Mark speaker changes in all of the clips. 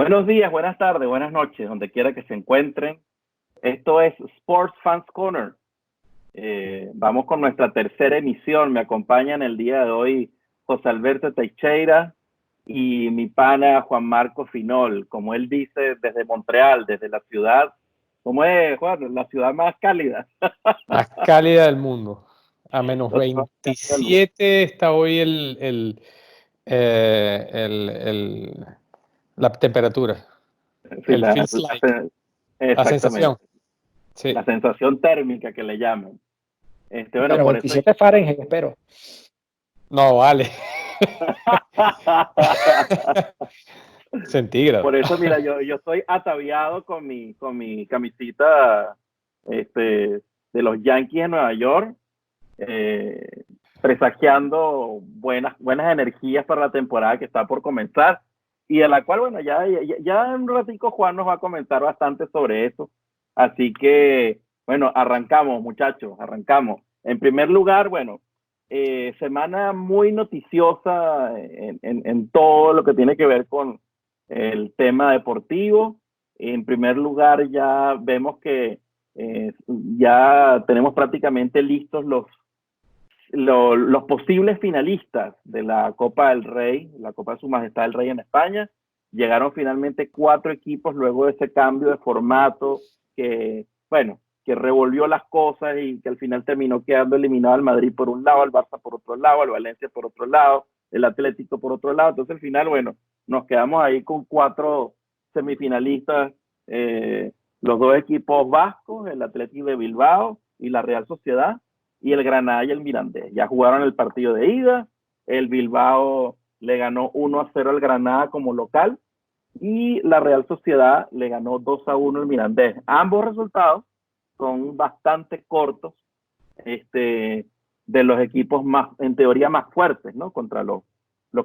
Speaker 1: Buenos días, buenas tardes, buenas noches, donde quiera que se encuentren. Esto es Sports Fans Corner. Vamos con nuestra tercera emisión. Me acompañan el día de hoy José Alberto Teixeira y mi pana Juan Marco Finol. Como él dice, desde Montreal, desde la ciudad. ¿Cómo es, Juan? La ciudad más cálida.
Speaker 2: Más cálida del mundo. A menos 27 está hoy la temperatura.
Speaker 1: Sí,
Speaker 2: El feels like. La sensación. Sí.
Speaker 1: La sensación térmica que le llaman.
Speaker 3: Bueno, por 27 Fahrenheit, espero.
Speaker 2: No, vale. Centígrados.
Speaker 1: Por eso, mira, yo estoy ataviado con mi camisita de los Yankees de Nueva York, presagiando buenas energías para la temporada que está por comenzar y de la cual, bueno, ya en un ratico Juan nos va a comentar bastante sobre eso. Así que, bueno, arrancamos, muchachos, arrancamos. En primer lugar, bueno, semana muy noticiosa en todo lo que tiene que ver con el tema deportivo. En primer lugar, ya vemos que ya tenemos prácticamente listos los posibles finalistas de la Copa del Rey, la Copa de Su Majestad el Rey en España. Llegaron finalmente 4 equipos luego de ese cambio de formato que, bueno, que revolvió las cosas y que al final terminó quedando eliminado el Madrid por un lado, el Barça por otro lado, el Valencia por otro lado, el Atlético por otro lado. Entonces al final, bueno, nos quedamos ahí con 4 semifinalistas, los 2 equipos vascos, el Atlético de Bilbao y la Real Sociedad, y el Granada y el Mirandés. Ya jugaron el partido de ida, el Bilbao le ganó 1-0 al Granada como local y la Real Sociedad le ganó 2-1 al Mirandés. Ambos resultados son bastante cortos de los equipos más, en teoría, más fuertes, ¿no? Contra los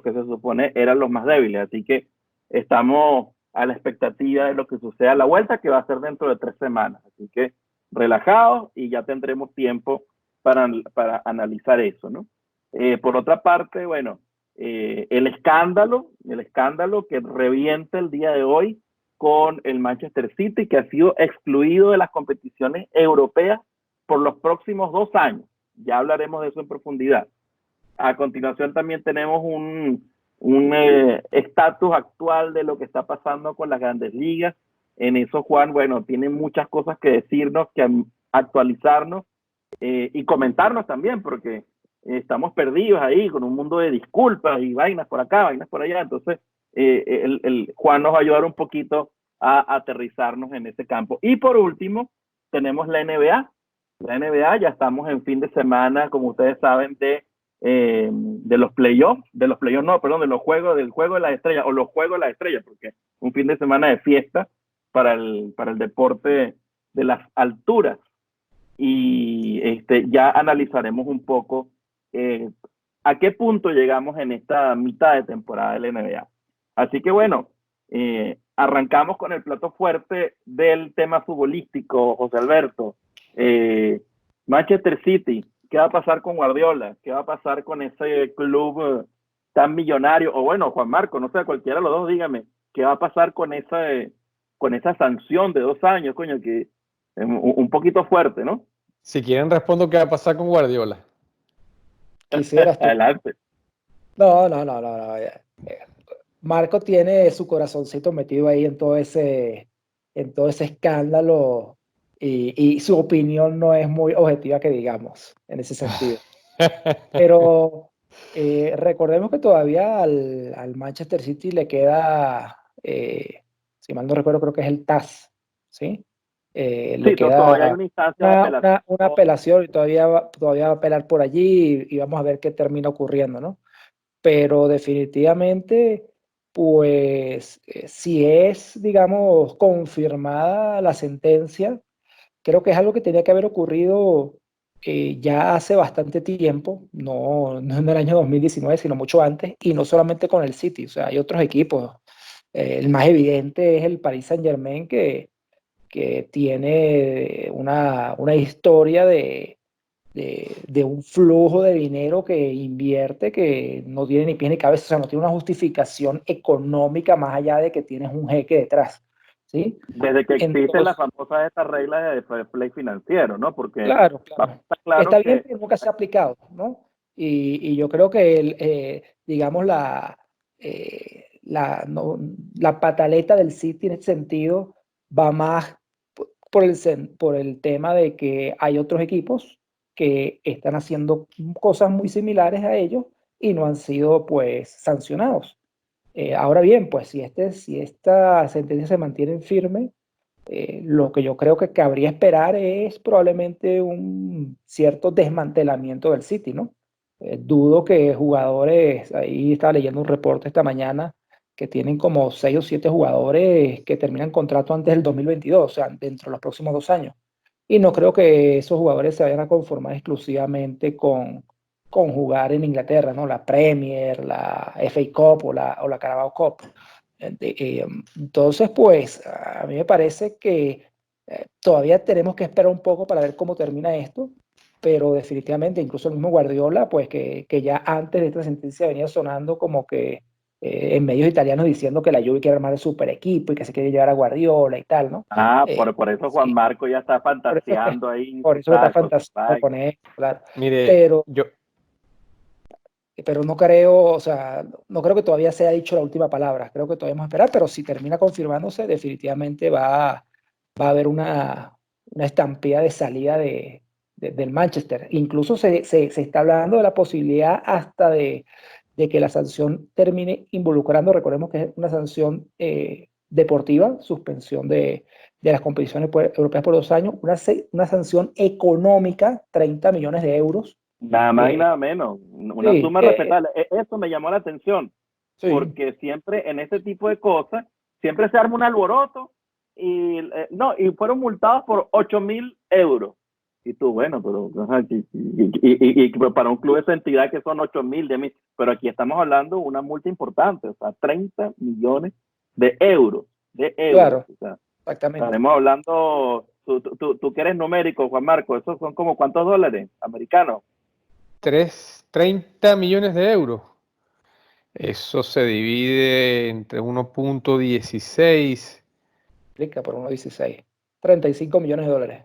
Speaker 1: que se supone eran los más débiles. Así que estamos a la expectativa de lo que suceda a la vuelta, que va a ser dentro de 3 semanas. Así que relajados y ya tendremos tiempo para analizar eso, ¿no? Por otra parte, bueno, el escándalo que revienta el día de hoy con el Manchester City, que ha sido excluido de las competiciones europeas por los próximos 2 años. Ya hablaremos de eso en profundidad. A continuación también tenemos un estatus actual de lo que está pasando con las grandes ligas. En eso, Juan, bueno, tiene muchas cosas que decirnos, que actualizarnos y comentarnos también, porque estamos perdidos ahí con un mundo de disculpas y vainas por acá, vainas por allá. Entonces, Juan nos va a ayudar un poquito a aterrizarnos en ese campo. Y por último, tenemos la NBA. La NBA, ya estamos en fin de semana, como ustedes saben, de los playoffs, del juego de las estrellas, o los juegos de las estrellas, porque un fin de semana de fiesta para el deporte de las alturas. Y ya analizaremos un poco a qué punto llegamos en esta mitad de temporada de la NBA. Así que bueno, arrancamos con el plato fuerte del tema futbolístico, José Alberto. Manchester City, ¿qué va a pasar con Guardiola? ¿Qué va a pasar con ese club tan millonario? O bueno, Juan Marco, no sé, cualquiera de los dos, dígame, ¿qué va a pasar con esa sanción de 2 años, coño, que un poquito fuerte, ¿no?
Speaker 2: Si quieren respondo qué va a pasar con Guardiola.
Speaker 3: Quisieras tú.
Speaker 1: Adelante.
Speaker 3: No. Marco tiene su corazoncito metido ahí en todo ese escándalo y su opinión no es muy objetiva, que digamos, en ese sentido. Pero recordemos que todavía al Manchester City le queda, si mal no recuerdo, creo que es el TAS, ¿sí? Le queda
Speaker 1: todavía hay una instancia de apelación.
Speaker 3: una apelación y todavía va a apelar por allí y vamos a ver qué termina ocurriendo, ¿no? Pero definitivamente, pues, si es, digamos, confirmada la sentencia, creo que es algo que tenía que haber ocurrido ya hace bastante tiempo, no en el año 2019, sino mucho antes, y no solamente con el City, o sea, hay otros equipos. El más evidente es el Paris Saint-Germain, que tiene una historia de de un flujo de dinero que invierte que no tiene ni pies ni cabeza, o sea, no tiene una justificación económica más allá de que tienes un jeque detrás, ¿sí?
Speaker 1: Desde que existen las
Speaker 3: Entonces,
Speaker 1: famosas estas reglas de fair play financiero, ¿no? Porque
Speaker 3: claro, claro.
Speaker 1: está claro
Speaker 3: Está bien,
Speaker 1: que
Speaker 3: pero nunca se ha aplicado, ¿no? Y yo creo que, digamos, la pataleta del City en ese sentido va más por el tema de que hay otros equipos que están haciendo cosas muy similares a ellos y no han sido, pues, sancionados. Ahora bien, pues, si esta sentencia se mantiene firme, lo que yo creo que cabría esperar es probablemente un cierto desmantelamiento del City, ¿no? Dudo que jugadores, ahí estaba leyendo un reporte esta mañana, que tienen como 6 o 7 jugadores que terminan contrato antes del 2022, o sea, dentro de los próximos 2 años. Y no creo que esos jugadores se vayan a conformar exclusivamente con jugar en Inglaterra, ¿no? La Premier, la FA Cup o la Carabao Cup. Entonces, pues, a mí me parece que todavía tenemos que esperar un poco para ver cómo termina esto, pero definitivamente, incluso el mismo Guardiola, pues, que ya antes de esta sentencia venía sonando como que en medios italianos diciendo que la Juve quiere armar el super equipo y que se quiere llevar a Guardiola y tal, ¿no?
Speaker 1: por eso Juan
Speaker 3: Sí,
Speaker 1: Marco ya está
Speaker 3: por eso,
Speaker 1: fantaseando ahí,
Speaker 3: por
Speaker 1: tú
Speaker 3: eso que está
Speaker 1: sabes, con su
Speaker 3: fantaseando
Speaker 1: bike.
Speaker 3: con esto, claro.
Speaker 2: Mire,
Speaker 3: Pero,
Speaker 2: yo,
Speaker 3: pero no creo, o sea, no creo que todavía se haya dicho la última palabra. Creo que todavía vamos a esperar, pero si termina confirmándose, definitivamente va a haber una estampida de salida del Manchester. Incluso se está hablando de la posibilidad hasta de que la sanción termine involucrando, recordemos que es una sanción deportiva, suspensión de las competiciones europeas por 2 años, una sanción económica, 30 millones de euros.
Speaker 1: Nada más y
Speaker 3: eh,
Speaker 1: nada menos, una
Speaker 3: sí,
Speaker 1: suma respetable. Eso me llamó la atención,
Speaker 3: sí,
Speaker 1: porque siempre en ese tipo de cosas, siempre se arma un alboroto y no, y fueron multados por 8.000 euros. Y tú, bueno, pero y para un club de esa entidad que son 8.000, 10.000, pero aquí estamos hablando de una multa importante, o sea, 30 millones de euros.
Speaker 3: claro,
Speaker 1: O sea,
Speaker 3: exactamente.
Speaker 1: estaremos hablando, tú que eres numérico, Juan Marco, esos son como ¿cuántos dólares americanos?
Speaker 2: 30 millones de euros. Eso se divide entre 1,16.
Speaker 3: Multiplica por 1,16. 35 millones de dólares.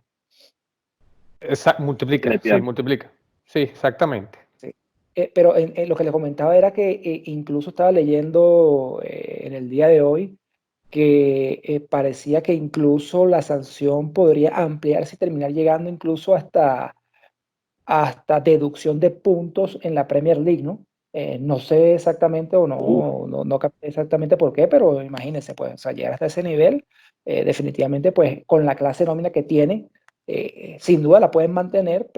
Speaker 2: Multiplica, sí,
Speaker 1: Definitivamente.
Speaker 2: multiplica. Sí, exactamente.
Speaker 3: Sí. Pero lo que le comentaba era que incluso estaba leyendo en el día de hoy que parecía que incluso la sanción podría ampliarse y terminar llegando incluso hasta deducción de puntos en la Premier League, ¿no? No sé exactamente o no capté exactamente por qué, pero imagínense, pues, o sea, llegar hasta ese nivel, definitivamente, pues, con la clase nómina que tiene, sin duda la pueden mantener,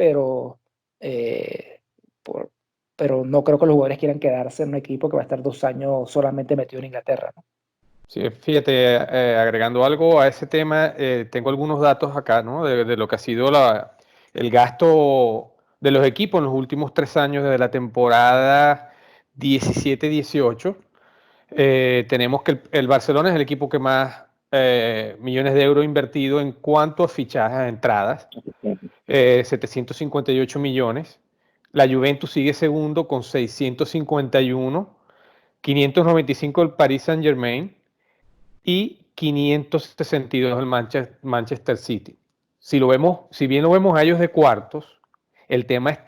Speaker 3: eh, por- pero no creo que los jugadores quieran quedarse en un equipo que va a estar 2 años solamente metido en Inglaterra, ¿no?
Speaker 2: Sí, fíjate, agregando algo a ese tema, tengo algunos datos acá, ¿no? De lo que ha sido el gasto de los equipos en los últimos 3 años desde la temporada 17-18. Tenemos que el Barcelona es el equipo que más millones de euros ha invertido en cuanto a fichajes, a entradas, 758 millones. La Juventus sigue segundo con 651, 595 el Paris Saint-Germain y 562 el Manchester City. Si bien lo vemos a ellos de cuartos, el tema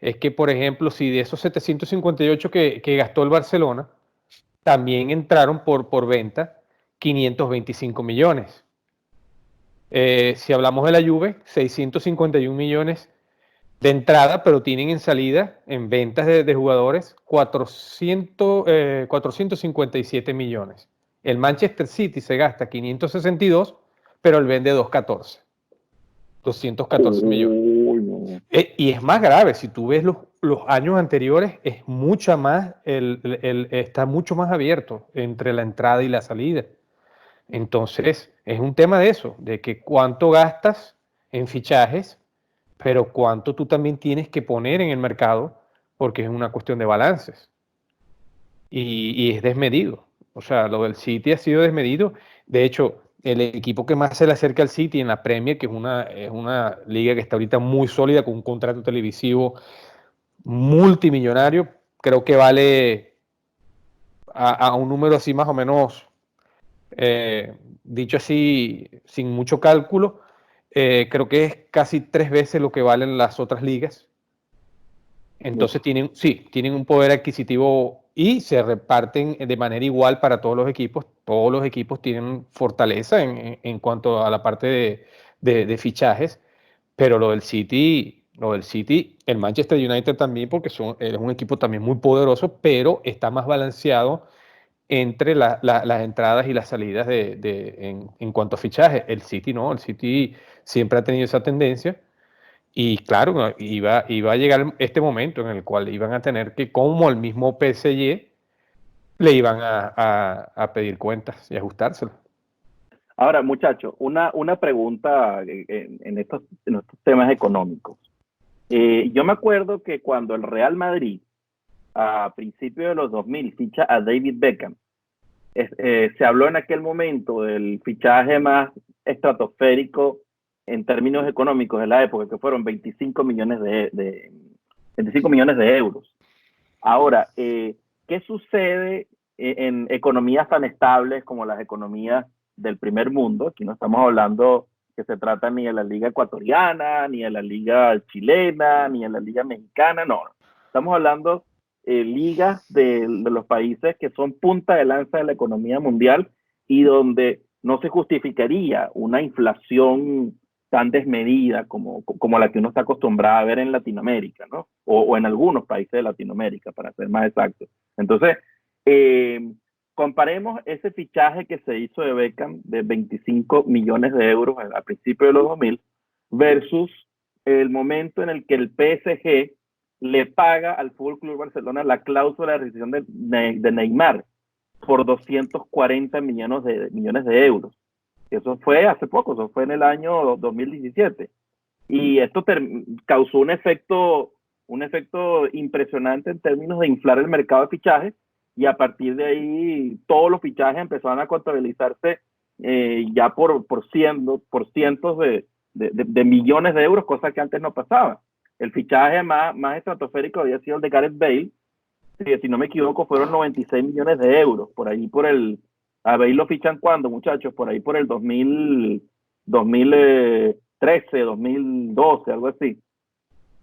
Speaker 2: es que, por ejemplo, si de esos 758 que gastó el Barcelona, también entraron por venta 525 millones. Si hablamos de la Juve, 651 millones de entrada, pero tienen en salida, en ventas de jugadores, 457 millones. El Manchester City se gasta 562, pero él vende 214 millones.
Speaker 1: Uy, no.
Speaker 2: Y es más grave, si tú ves los años anteriores, es mucha más, está mucho más abierto entre la entrada y la salida. Entonces, es un tema de eso, de que cuánto gastas en fichajes, pero cuánto tú también tienes que poner en el mercado, porque es una cuestión de balances. Y es desmedido. O sea, lo del City ha sido desmedido. De hecho, el equipo que más se le acerca al City en la Premier, que es una liga que está ahorita muy sólida, con un contrato televisivo multimillonario, creo que vale a un número así más o menos, dicho así, sin mucho cálculo, creo que es casi 3 veces lo que valen las otras ligas. Entonces tienen un poder adquisitivo y se reparten de manera igual para todos los equipos. Todos los equipos tienen fortaleza en cuanto a la parte de fichajes, pero lo del City, el Manchester United también, porque es un equipo también muy poderoso, pero está más balanceado entre las entradas y las salidas en cuanto a fichajes. El City no, el City siempre ha tenido esa tendencia. Y claro, ¿no? iba a llegar este momento en el cual iban a tener que, como al mismo PSG, le iban a pedir cuentas y ajustárselo.
Speaker 1: Ahora, muchachos, una pregunta en estos temas económicos. Yo me acuerdo que cuando el Real Madrid, a principios de los 2000, ficha a David Beckham, se habló en aquel momento del fichaje más estratosférico en términos económicos de la época, que fueron 25 millones de 25 millones de euros. Ahora, ¿qué sucede en economías tan estables como las economías del primer mundo? Aquí no estamos hablando que se trata ni de la liga ecuatoriana, ni de la liga chilena, ni de la liga mexicana, no. Estamos hablando ligas de los países que son punta de lanza de la economía mundial y donde no se justificaría una inflación tan desmedida como la que uno está acostumbrado a ver en Latinoamérica, ¿no? O en algunos países de Latinoamérica, para ser más exacto. Entonces, comparemos ese fichaje que se hizo de Beckham de 25 millones de euros a principios de los 2000 versus el momento en el que el PSG le paga al Fútbol Club Barcelona la cláusula de rescisión de Neymar por 240 millones de euros. Eso fue hace poco, eso fue en el año 2017. Y esto causó un efecto impresionante en términos de inflar el mercado de fichajes, y a partir de ahí todos los fichajes empezaron a contabilizarse ya por cientos de millones de euros, cosa que antes no pasaba. El fichaje más estratosférico había sido el de Gareth Bale, si no me equivoco, fueron 96 millones de euros. Por ahí a Bale lo fichan cuando, muchachos, por ahí por el 2013, 2012, algo así.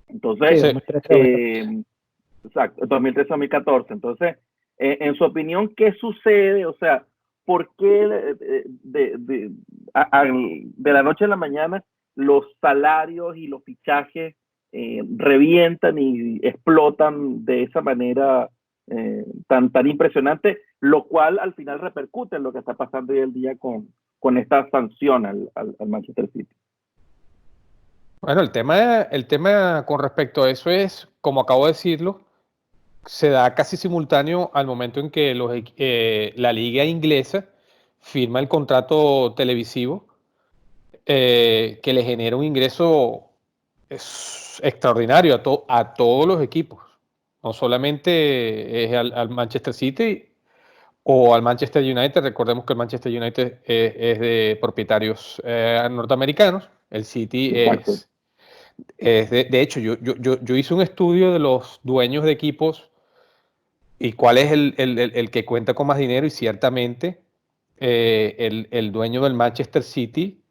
Speaker 1: Entonces,
Speaker 3: Sí, 2013,
Speaker 1: exacto, 2013-2014. Entonces, en su opinión, ¿qué sucede? O sea, ¿por qué de la noche a la mañana los salarios y los fichajes revientan y explotan de esa manera tan impresionante, lo cual al final repercute en lo que está pasando hoy en día con esta sanción al Manchester City?
Speaker 2: Bueno, el tema con respecto a eso es, como acabo de decirlo, se da casi simultáneo al momento en que la liga inglesa firma el contrato televisivo que le genera un ingreso extraordinario a todos los equipos. No solamente es al Manchester City o al Manchester United. Recordemos que el Manchester United es de propietarios norteamericanos. El City
Speaker 1: Exacto.
Speaker 2: de hecho, yo hice un estudio de los dueños de equipos y cuál es el que cuenta con más dinero, y ciertamente el dueño del Manchester City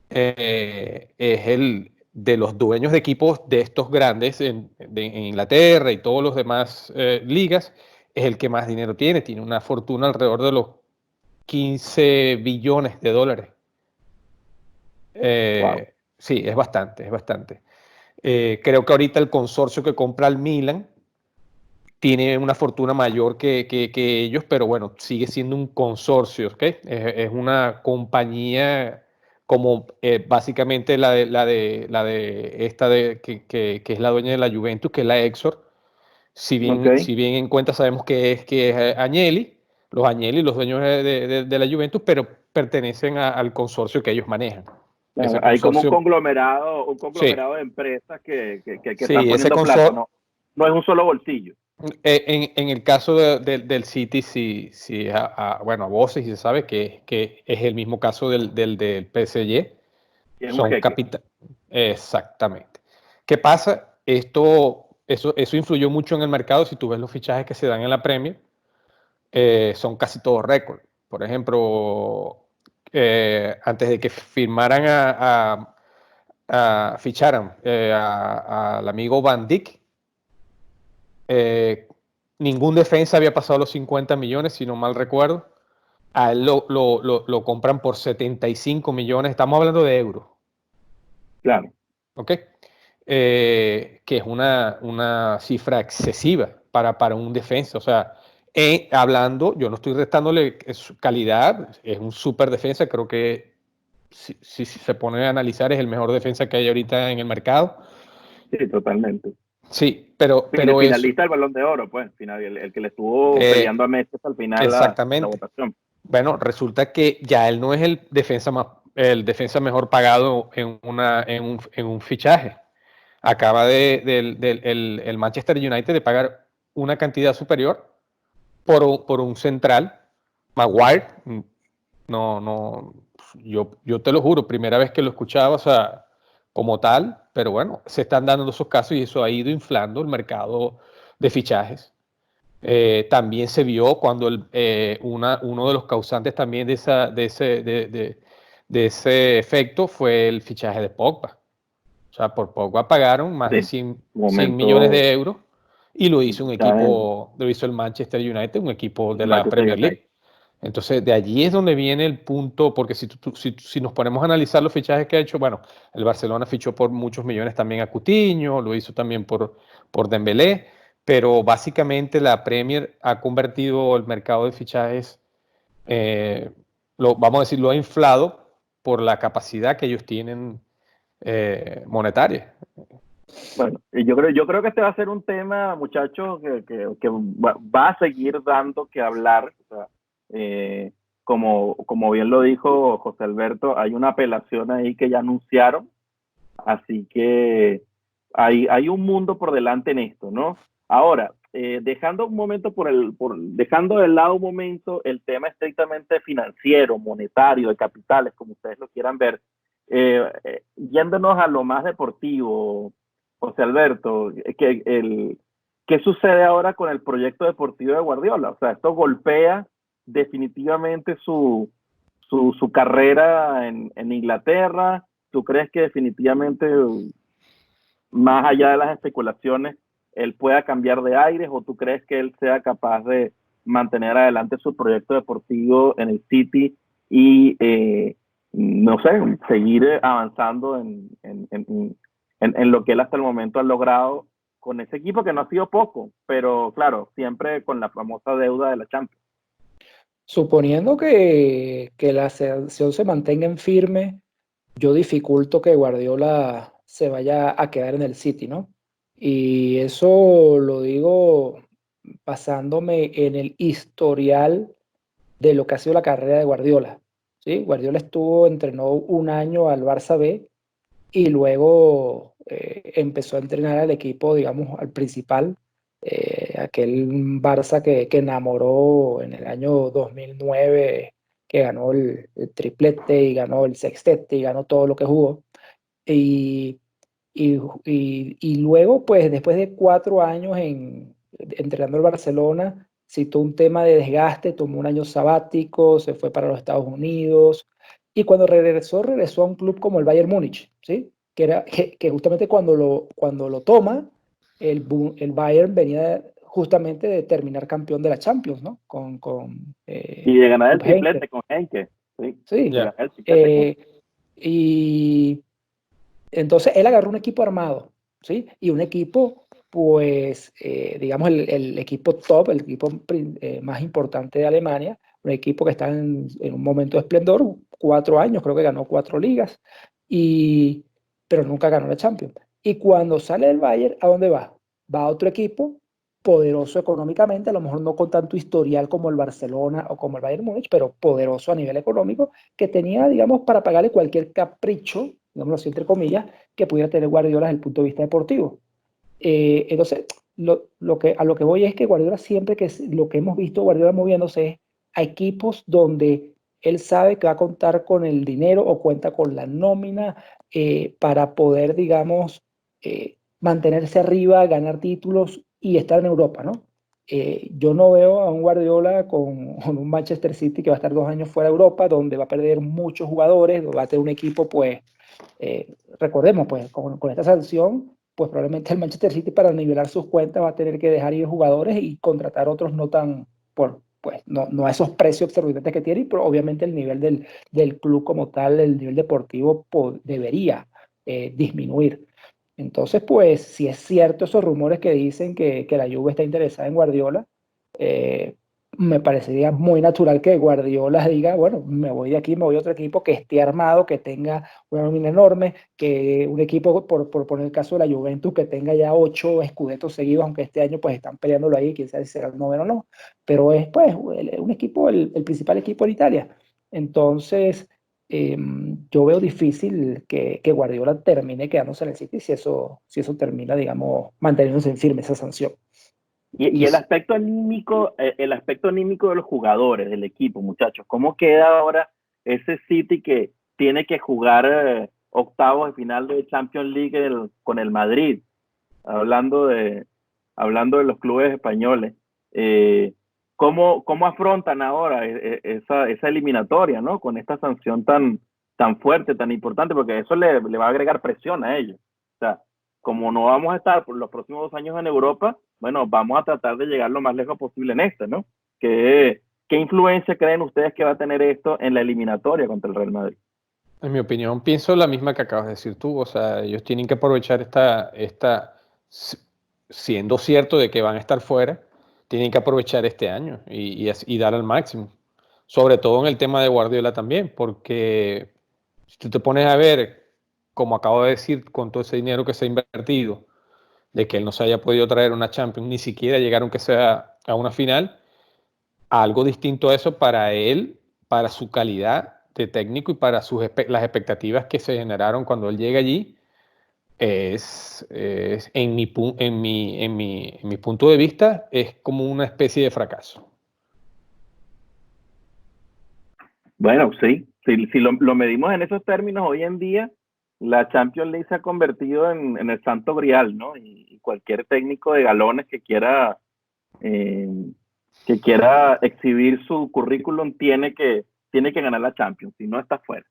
Speaker 2: es el de los dueños de equipos de estos grandes en Inglaterra y todos los demás ligas, es el que más dinero tiene una fortuna alrededor de los 15 billones de dólares.
Speaker 1: Wow.
Speaker 2: Sí, es bastante. Creo que ahorita el consorcio que compra el Milan tiene una fortuna mayor que ellos, pero bueno, sigue siendo un consorcio, ¿ok? Es una compañía como básicamente la de esta que es la dueña de la Juventus, que es la Exor. Si
Speaker 1: Okay.
Speaker 2: bien en cuenta sabemos que es Agnelli, los dueños de la Juventus, pero pertenecen al consorcio que ellos manejan. Ese
Speaker 1: Hay como un
Speaker 2: consorcio,
Speaker 1: conglomerado
Speaker 2: sí,
Speaker 1: de empresas que están
Speaker 2: sí, ese
Speaker 1: poniendo plata,
Speaker 2: consorcio.
Speaker 1: no es un solo bolsillo.
Speaker 2: En el caso del City, sí, bueno, a voces y se sabe que es el mismo caso del PSG.
Speaker 1: Es un
Speaker 2: Son
Speaker 1: jeque.
Speaker 2: capital. Exactamente. ¿Qué pasa? Eso influyó mucho en el mercado. Si tú ves los fichajes que se dan en la Premier, son casi todos récord. Por ejemplo, antes de que firmaran ficharan al amigo Van Dijk, ningún defensa había pasado los 50 millones, si no mal recuerdo. A él lo compran por 75 millones. Estamos hablando de euros.
Speaker 1: Claro.
Speaker 2: ¿Ok? Que es una cifra excesiva para un defensa. O sea, hablando, yo no estoy restándole calidad, es un súper defensa, creo que si se pone a analizar es el mejor defensa que hay ahorita en el mercado.
Speaker 1: Sí, totalmente.
Speaker 2: Sí, pero
Speaker 1: El
Speaker 2: es
Speaker 1: finalista del Balón de Oro, pues, el que le estuvo peleando a Messi hasta el final la
Speaker 2: exactamente.
Speaker 1: votación.
Speaker 2: Bueno, resulta que ya él no es el defensa mejor pagado en un fichaje. Acaba el Manchester United de pagar una cantidad superior por un central, Maguire. No, yo te lo juro, primera vez que lo escuchaba, o sea, como tal, pero bueno, se están dando esos casos y eso ha ido inflando el mercado de fichajes. También se vio cuando uno de los causantes también de ese efecto fue el fichaje de Pogba. O sea, por Pogba pagaron más de
Speaker 1: Sí,
Speaker 2: 100 millones de euros y lo hizo
Speaker 1: ya
Speaker 2: lo hizo el Manchester United, un equipo de
Speaker 1: el
Speaker 2: la
Speaker 1: Manchester
Speaker 2: Premier
Speaker 1: United.
Speaker 2: League. Entonces, de allí es donde viene el punto, porque si nos ponemos a analizar los fichajes que ha hecho, bueno, el Barcelona fichó por muchos millones también a Coutinho, lo hizo también por Dembélé, pero básicamente la Premier ha convertido el mercado de fichajes, vamos a decir, lo ha inflado por la capacidad que ellos tienen monetaria.
Speaker 1: Bueno, y yo creo que este va a ser un tema, muchachos, que va a seguir dando que hablar. O sea, como bien lo dijo José Alberto, hay una apelación ahí que ya anunciaron, así que hay un mundo por delante en esto, ¿no? Ahora, dejando un momento dejando de lado un momento el tema estrictamente financiero, monetario, de capitales, como ustedes lo quieran ver, yéndonos a lo más deportivo, José Alberto, ¿qué sucede ahora con el proyecto deportivo de Guardiola? O sea, esto golpea definitivamente su carrera en Inglaterra. ¿Tú crees que definitivamente, más allá de las especulaciones, él pueda cambiar de aires, o tú crees que él sea capaz de mantener adelante su proyecto deportivo en el City y, no sé, seguir avanzando en lo que él hasta el momento ha logrado con ese equipo que no ha sido poco, pero claro, siempre con la famosa deuda de la Champions?
Speaker 3: Suponiendo que la ascensión se mantenga en firme, yo dificulto que Guardiola se vaya a quedar en el City, ¿no? Y eso lo digo basándome en el historial de lo que ha sido la carrera de Guardiola. ¿Sí? Guardiola entrenó un año al Barça B y luego empezó a entrenar al equipo, digamos, al principal, aquel Barça que enamoró en el año 2009, que ganó el triplete y ganó el sextete y ganó todo lo que jugó. Y, y luego, pues después de 4 años entrenando el Barcelona, citó un tema de desgaste, tomó un año sabático, se fue para los Estados Unidos y cuando regresó a un club como el Bayern Múnich, ¿sí? Que justamente cuando lo toma, el Bayern venía justamente de terminar campeón de la Champions, ¿no?
Speaker 1: Y de ganar el
Speaker 3: Jupp Heynckes,
Speaker 1: triplete con Henke, sí, de
Speaker 3: sí.
Speaker 2: Ya.
Speaker 1: ganar el triplete con
Speaker 3: Y entonces él agarró un equipo armado, ¿sí? Y un equipo, pues, digamos, el equipo top, el equipo más importante de Alemania, un equipo que está en un momento de esplendor, 4 años, creo que ganó 4 ligas, y, pero nunca ganó la Champions. Y cuando sale del Bayern, ¿a dónde va? Va a otro equipo poderoso económicamente, a lo mejor no con tanto historial como el Barcelona o como el Bayern Múnich, pero poderoso a nivel económico, que tenía, digamos, para pagarle cualquier capricho, digámoslo así, entre comillas, que pudiera tener Guardiola desde el punto de vista deportivo. Entonces, a lo que voy es que Guardiola siempre lo que hemos visto Guardiola moviéndose es a equipos donde él sabe que va a contar con el dinero o cuenta con la nómina para poder, digamos, mantenerse arriba, ganar títulos y estar en Europa, ¿no? Yo no veo a un Guardiola con un Manchester City que va a estar 2 años fuera de Europa, donde va a perder muchos jugadores, donde va a tener un equipo, pues, recordemos, pues, con esta sanción, pues probablemente el Manchester City para nivelar sus cuentas va a tener que dejar ir jugadores y contratar otros no tan, pues, no a esos precios exorbitantes que tiene, pero obviamente el nivel del club como tal, el nivel deportivo, debería disminuir. Entonces, pues, si es cierto esos rumores que dicen que la Juve está interesada en Guardiola, eh, me parecería muy natural que Guardiola diga, bueno, me voy de aquí, me voy a otro equipo que esté armado, que tenga una nómina enorme, que un equipo, por poner el caso de la Juventus, que tenga ya 8 escudetos seguidos, aunque este año pues están peleándolo ahí, quién sabe si será el noveno o no, pero es pues un equipo, el principal equipo en Italia. Entonces, yo veo difícil que Guardiola termine quedándose en el City si eso termina, digamos, manteniéndose en firme esa sanción.
Speaker 1: Y el aspecto anímico de los jugadores, del equipo, muchachos, ¿cómo queda ahora ese City que tiene que jugar octavos de final de Champions League con el Madrid? Hablando de los clubes españoles. ¿Cómo afrontan ahora esa eliminatoria, ¿no? Con esta sanción tan fuerte, tan importante, porque eso le va a agregar presión a ellos. O sea, como no vamos a estar por los próximos 2 años en Europa, bueno, vamos a tratar de llegar lo más lejos posible en esta, ¿no? ¿Qué influencia creen ustedes que va a tener esto en la eliminatoria contra el Real Madrid?
Speaker 2: En mi opinión, pienso la misma que acabas de decir tú. O sea, ellos tienen que aprovechar siendo cierto de que van a estar fuera, tienen que aprovechar este año y dar al máximo. Sobre todo en el tema de Guardiola también, porque si tú te pones a ver, como acabo de decir, con todo ese dinero que se ha invertido, de que él no se haya podido traer una Champions, ni siquiera llegar aunque sea a una final, algo distinto a eso para él, para su calidad de técnico y para las expectativas que se generaron cuando él llega allí, en mi punto de vista, es como una especie de fracaso.
Speaker 1: Bueno, sí, si lo medimos en esos términos, hoy en día la Champions League se ha convertido en el santo grial, ¿no? Y cualquier técnico de galones eh, que quiera exhibir su currículum tiene que ganar la Champions, si no está fuera.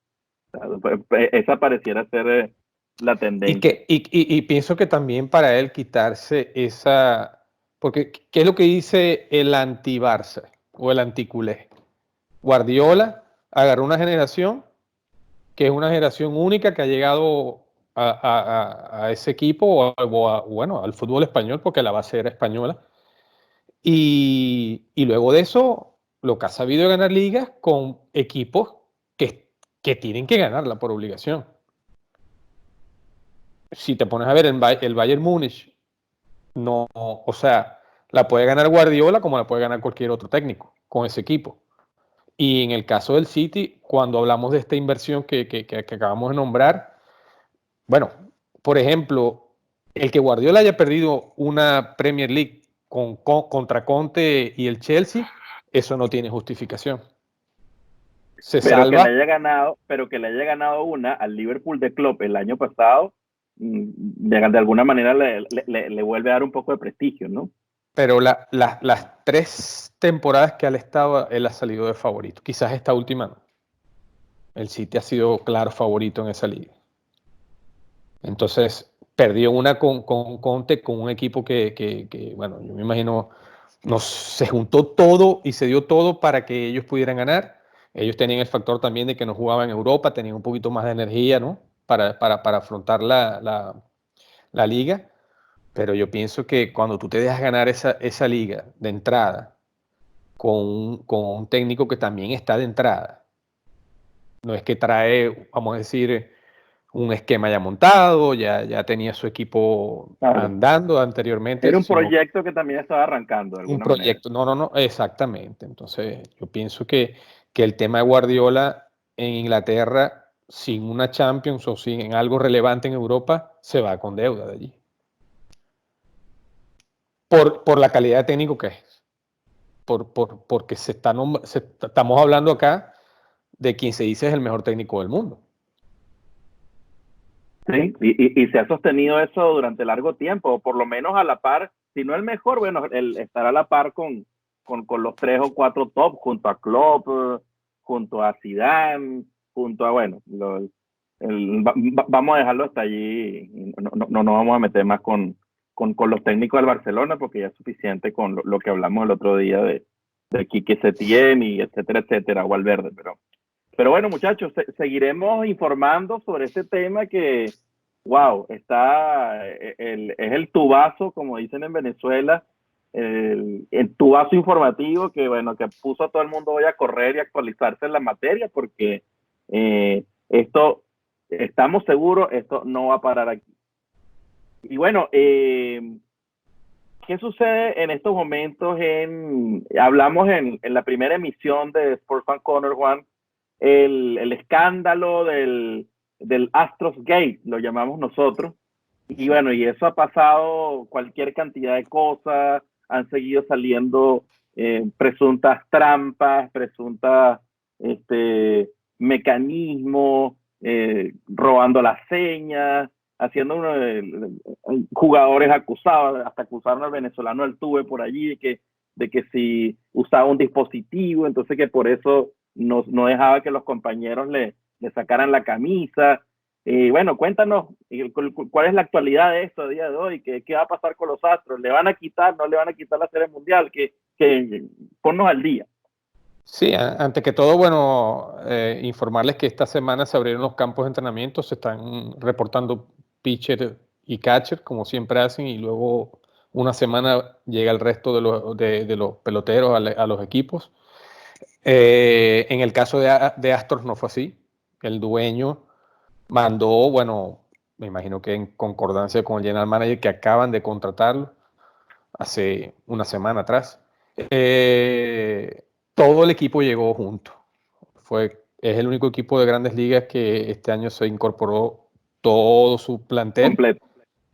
Speaker 1: O sea, esa pareciera ser la tendencia.
Speaker 2: Y pienso que también para él quitarse porque ¿qué es lo que dice el anti-Barça o el anticulé? Guardiola agarró una generación que es una generación única que ha llegado a ese equipo bueno, al fútbol español, porque la base era española. Y luego de eso, lo que ha sabido es ganar ligas con equipos que tienen que ganarla por obligación. Si te pones a ver el Bayern Múnich, no, o sea, la puede ganar Guardiola como la puede ganar cualquier otro técnico con ese equipo. Y en el caso del City, cuando hablamos de esta inversión que acabamos de nombrar, bueno, por ejemplo, el que Guardiola haya perdido una Premier League contra Conte y el Chelsea, eso no tiene justificación. Se
Speaker 1: Pero
Speaker 2: salva,
Speaker 1: que le haya ganado una al Liverpool de Klopp el año pasado, de alguna manera le vuelve a dar un poco de prestigio, ¿no?
Speaker 2: pero las 3 temporadas que él ha salido de favorito. Quizás esta última no. El City ha sido claro favorito en esa liga. Entonces, perdió una con Conte, con un equipo bueno, yo me imagino, se juntó todo y se dio todo para que ellos pudieran ganar. Ellos tenían el factor también de que no jugaban en Europa, tenían un poquito más de energía, ¿no? Para afrontar la liga. Pero yo pienso que cuando tú te dejas ganar esa liga de entrada con un técnico que también está de entrada, no es que trae, vamos a decir, un esquema ya montado, ya tenía su equipo
Speaker 1: Claro.
Speaker 2: andando anteriormente,
Speaker 1: Era un
Speaker 2: sino
Speaker 1: proyecto que también estaba arrancando de
Speaker 2: un
Speaker 1: alguna manera.
Speaker 2: proyecto. No, exactamente. Entonces, yo pienso que el tema de Guardiola en Inglaterra, sin una Champions o sin algo relevante en Europa, se va con deuda de allí. por la calidad de técnico que es. Porque estamos hablando acá de quien se dice es el mejor técnico del mundo.
Speaker 1: Sí, y se ha sostenido eso durante largo tiempo, o por lo menos a la par, si no el mejor, bueno, estará a la par con los 3 o 4 top, junto a Klopp, junto a Zidane, junto a, bueno, vamos a dejarlo hasta allí, no nos vamos a meter más con los técnicos del Barcelona, porque ya es suficiente con lo que hablamos el otro día de Quique Setién y etcétera, Valverde, pero bueno, muchachos, seguiremos informando sobre este tema que, wow, es el tubazo, como dicen en Venezuela, el tubazo informativo que, bueno, que puso a todo el mundo hoy a correr y actualizarse en la materia, porque estamos seguros, esto no va a parar aquí. Y bueno, ¿qué sucede en estos momentos? Hablamos en la primera emisión de Sports Fan Corner, Juan, el escándalo del Astros Gate, lo llamamos nosotros. Y bueno, y eso ha pasado cualquier cantidad de cosas, han seguido saliendo presuntas trampas, presuntas mecanismos, robando las señas, haciendo jugadores acusados, hasta acusaron al venezolano Altuve por allí de que si usaba un dispositivo, entonces que por eso no dejaba que los compañeros le sacaran la camisa. Bueno, cuéntanos, ¿cuál es la actualidad de esto a día de hoy? ¿Qué va a pasar con los Astros? ¿Le van a quitar, no le van a quitar la Serie Mundial? Ponnos al día.
Speaker 2: Sí, antes que todo, bueno, informarles que esta semana se abrieron los campos de entrenamiento, se están reportando pitcher y catcher, como siempre hacen, y luego una semana llega el resto de los peloteros a los equipos. En el caso de Astros no fue así. El dueño mandó, bueno, me imagino que en concordancia con el general manager que acaban de contratarlo hace una semana atrás. Todo el equipo llegó junto. Es el único equipo de Grandes Ligas que este año se incorporó todo su plantel.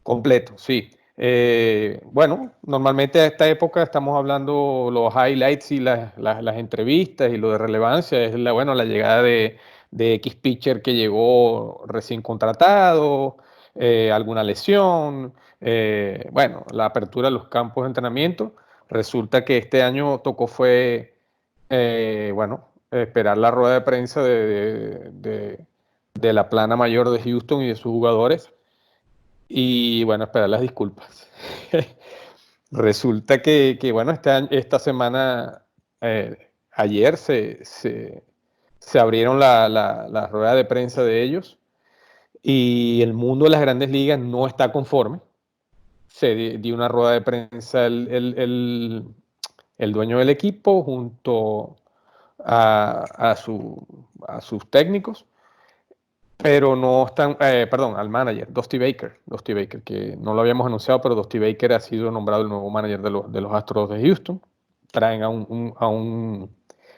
Speaker 2: Completo, sí. Bueno, normalmente a esta época estamos hablando los highlights y las entrevistas y lo de relevancia es la llegada de X pitcher que llegó recién contratado, alguna lesión, bueno, la apertura de los campos de entrenamiento. Resulta que este año tocó fue, bueno, esperar la rueda de prensa de la plana mayor de Houston y de sus jugadores. Y bueno, esperar las disculpas. Resulta que bueno, esta semana, ayer se abrieron la rueda de prensa de ellos y el mundo de las Grandes Ligas no está conforme. Se dio una rueda de prensa el dueño del equipo junto a sus técnicos. Pero no están, perdón, al manager, Dusty Baker, que no lo habíamos anunciado, pero Dusty Baker ha sido nombrado el nuevo manager de los Astros de Houston. Traen a un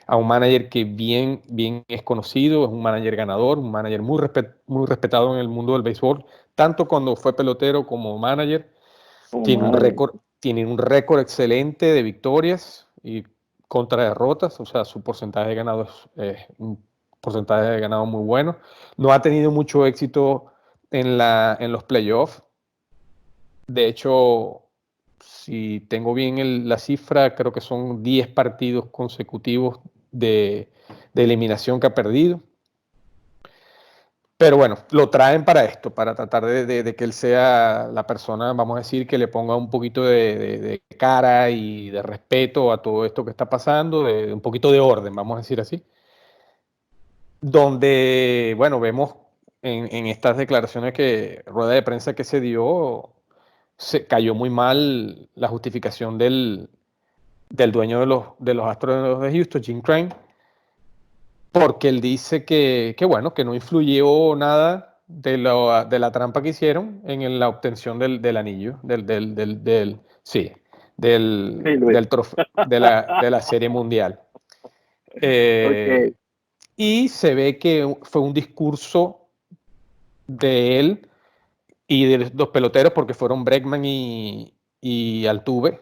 Speaker 2: manager que bien es conocido, es un manager ganador, un manager muy respetado en el mundo del béisbol, tanto cuando fue pelotero como manager. Tiene un récord excelente de victorias y contra derrotas, o sea, su porcentaje de ganado es un porcentaje de ganado muy bueno. No ha tenido mucho éxito en los playoffs. De hecho, si tengo bien la cifra, creo que son 10 partidos consecutivos de eliminación que ha perdido. Pero bueno, lo traen para esto, para tratar de que él sea la persona, vamos a decir, que le ponga un poquito de cara y de respeto a todo esto que está pasando, un poquito de orden, vamos a decir así. Donde, bueno, vemos en estas declaraciones rueda de prensa que se dio, se cayó muy mal la justificación del dueño de los Astros de Houston, Jim Crane, porque él dice que bueno, que no influyó nada de la trampa que hicieron en la obtención del anillo, del trofeo de la Serie Mundial.
Speaker 1: Okay.
Speaker 2: Y se ve que fue un discurso de él y de los peloteros, porque fueron Bregman y Altuve,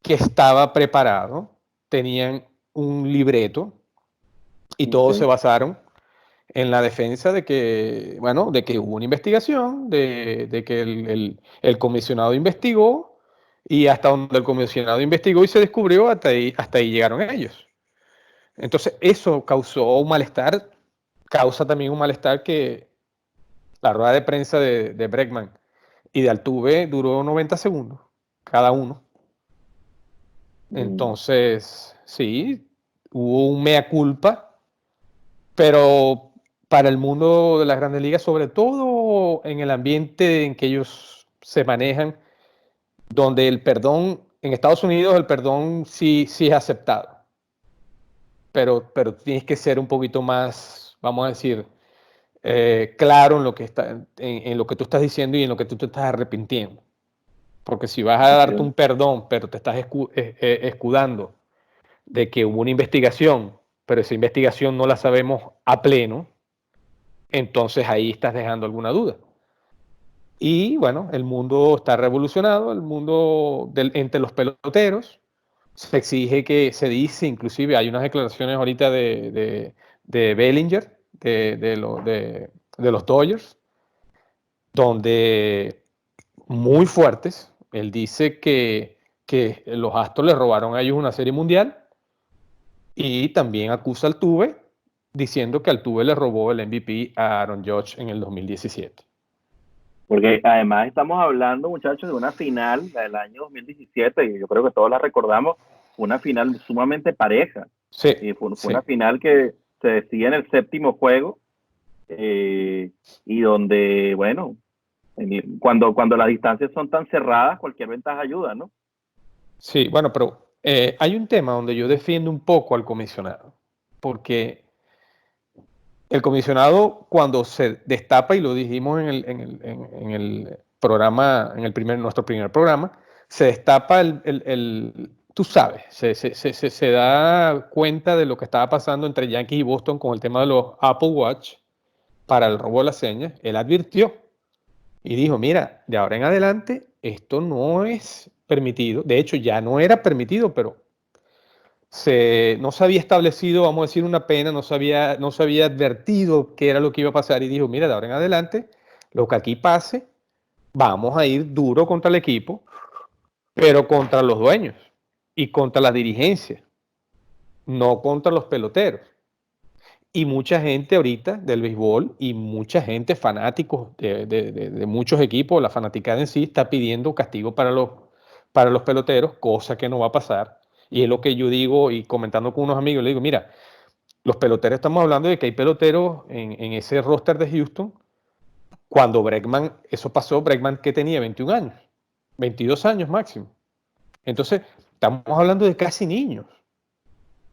Speaker 2: que estaba preparado, tenían un libreto y todos se basaron en la defensa de que, bueno, de que hubo una investigación, de que el comisionado investigó y hasta donde el comisionado investigó y se descubrió, hasta ahí llegaron ellos. Entonces eso causó un malestar, causa también un malestar que la rueda de prensa de Bregman y de Altuve duró 90 segundos, cada uno. Entonces, sí, hubo un mea culpa, pero para el mundo de las grandes ligas, sobre todo en el ambiente en que ellos se manejan, donde el perdón, en Estados Unidos el perdón sí es aceptado, pero tienes que ser un poquito más, vamos a decir, claro en lo que en lo que tú estás diciendo y en lo que tú te estás arrepintiendo. Porque si vas a darte un perdón, pero te estás escudando de que hubo una investigación, pero esa investigación no la sabemos a pleno, entonces ahí estás dejando alguna duda. Y bueno, el mundo está revolucionado, el mundo entre los peloteros. Se exige que se dice, inclusive hay unas declaraciones ahorita de Bellinger, de los Dodgers, donde muy fuertes, él dice que los Astros le robaron a ellos una serie mundial y también acusa al Altuve diciendo que Altuve le robó el MVP a Aaron Judge en el 2017.
Speaker 1: Porque además estamos hablando, muchachos, de una final, la del año 2017, y yo creo que todos la recordamos, una final sumamente pareja.
Speaker 2: Sí,
Speaker 1: y fue
Speaker 2: sí.
Speaker 1: una final que se decía en el séptimo juego, y donde, bueno, cuando las distancias son tan cerradas, cualquier ventaja ayuda, ¿no?
Speaker 2: Sí, bueno, pero hay un tema donde yo defiendo un poco al comisionado, porque el comisionado cuando se destapa, y lo dijimos en el programa, nuestro primer programa, se destapa tú sabes, se da cuenta de lo que estaba pasando entre Yankees y Boston con el tema de los Apple Watch para el robo de las señas. Él advirtió y dijo, mira, de ahora en adelante esto no es permitido. De hecho, ya no era permitido, pero no se había establecido, vamos a decir, una pena, no se había advertido qué era lo que iba a pasar y dijo, mira, de ahora en adelante, lo que aquí pase, vamos a ir duro contra el equipo, pero contra los dueños y contra la dirigencia, no contra los peloteros. Y mucha gente ahorita del béisbol y mucha gente fanáticos de muchos equipos, la fanaticada en sí está pidiendo castigo para los peloteros, cosa que no va a pasar. Y es lo que yo digo y comentando con unos amigos, le digo, mira, los peloteros, estamos hablando de que hay peloteros en ese roster de Houston. Cuando Bregman, eso pasó, Bregman que tenía 21 años, 22 años máximo. Entonces, estamos hablando de casi niños.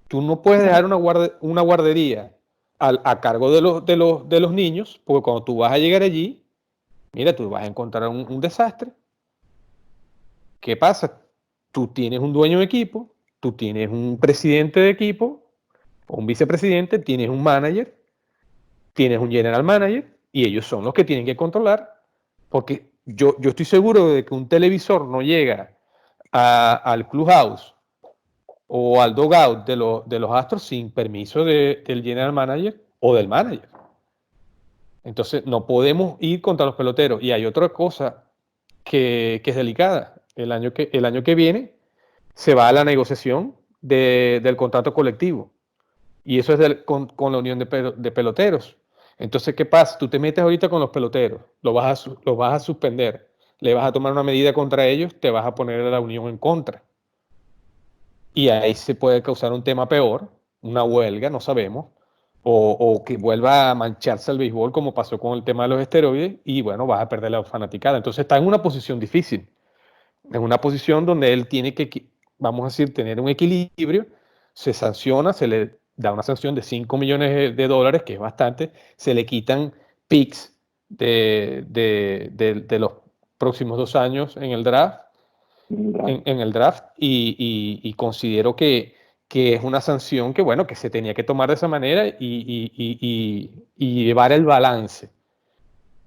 Speaker 2: Tú no puedes dejar una guardería a cargo de los niños, porque cuando tú vas a llegar allí, mira, tú vas a encontrar un desastre. ¿Qué pasa? Tú tienes un dueño de equipo, tú tienes un presidente de equipo, o un vicepresidente, tienes un manager, tienes un general manager, y ellos son los que tienen que controlar, porque yo estoy seguro de que un televisor no llega al clubhouse o al dugout de los Astros sin permiso del general manager o del manager. Entonces no podemos ir contra los peloteros. Y hay otra cosa que es delicada. El año que viene se va a la negociación del contrato colectivo. Y eso es con la unión de peloteros. Entonces, ¿qué pasa? Tú te metes ahorita con los peloteros, los vas a suspender, le vas a tomar una medida contra ellos, te vas a poner a la unión en contra. Y ahí se puede causar un tema peor, una huelga, no sabemos, o que vuelva a mancharse el béisbol como pasó con el tema de los esteroides y bueno, vas a perder la fanaticada. Entonces está en una posición difícil, en una posición donde él tiene que, vamos a decir, tener un equilibrio, se sanciona, se le da una sanción de $5 millones, que es bastante, se le quitan picks de los próximos 2 años en el draft, en el draft y considero que es una sanción que, bueno, que se tenía que tomar de esa manera y llevar el balance.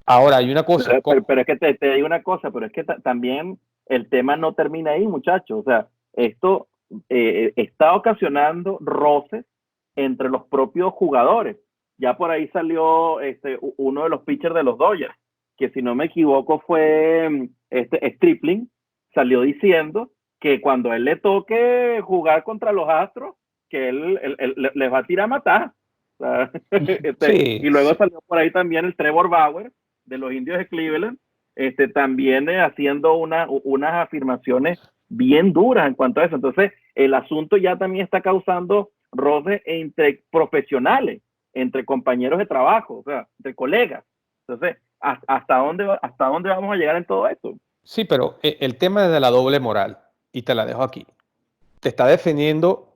Speaker 2: Ahora, hay una cosa.
Speaker 1: Pero es que te digo una cosa, pero es que también el tema no termina ahí, muchachos. O sea, esto está ocasionando roces entre los propios jugadores. Ya por ahí salió uno de los pitchers de los Dodgers, que si no me equivoco fue Stripling, salió diciendo que cuando a él le toque jugar contra los Astros, que él les va a tirar a matar. O sea,
Speaker 2: Sí,
Speaker 1: y luego
Speaker 2: sí.
Speaker 1: salió por ahí también el Trevor Bauer de los Indios de Cleveland, también haciendo unas afirmaciones bien duras en cuanto a eso. Entonces, el asunto ya también está causando roces entre profesionales, entre compañeros de trabajo, o sea, entre colegas. Entonces, ¿hasta dónde vamos a llegar en todo esto?
Speaker 2: Sí, pero el tema de la doble moral, y te la dejo aquí, te están defendiendo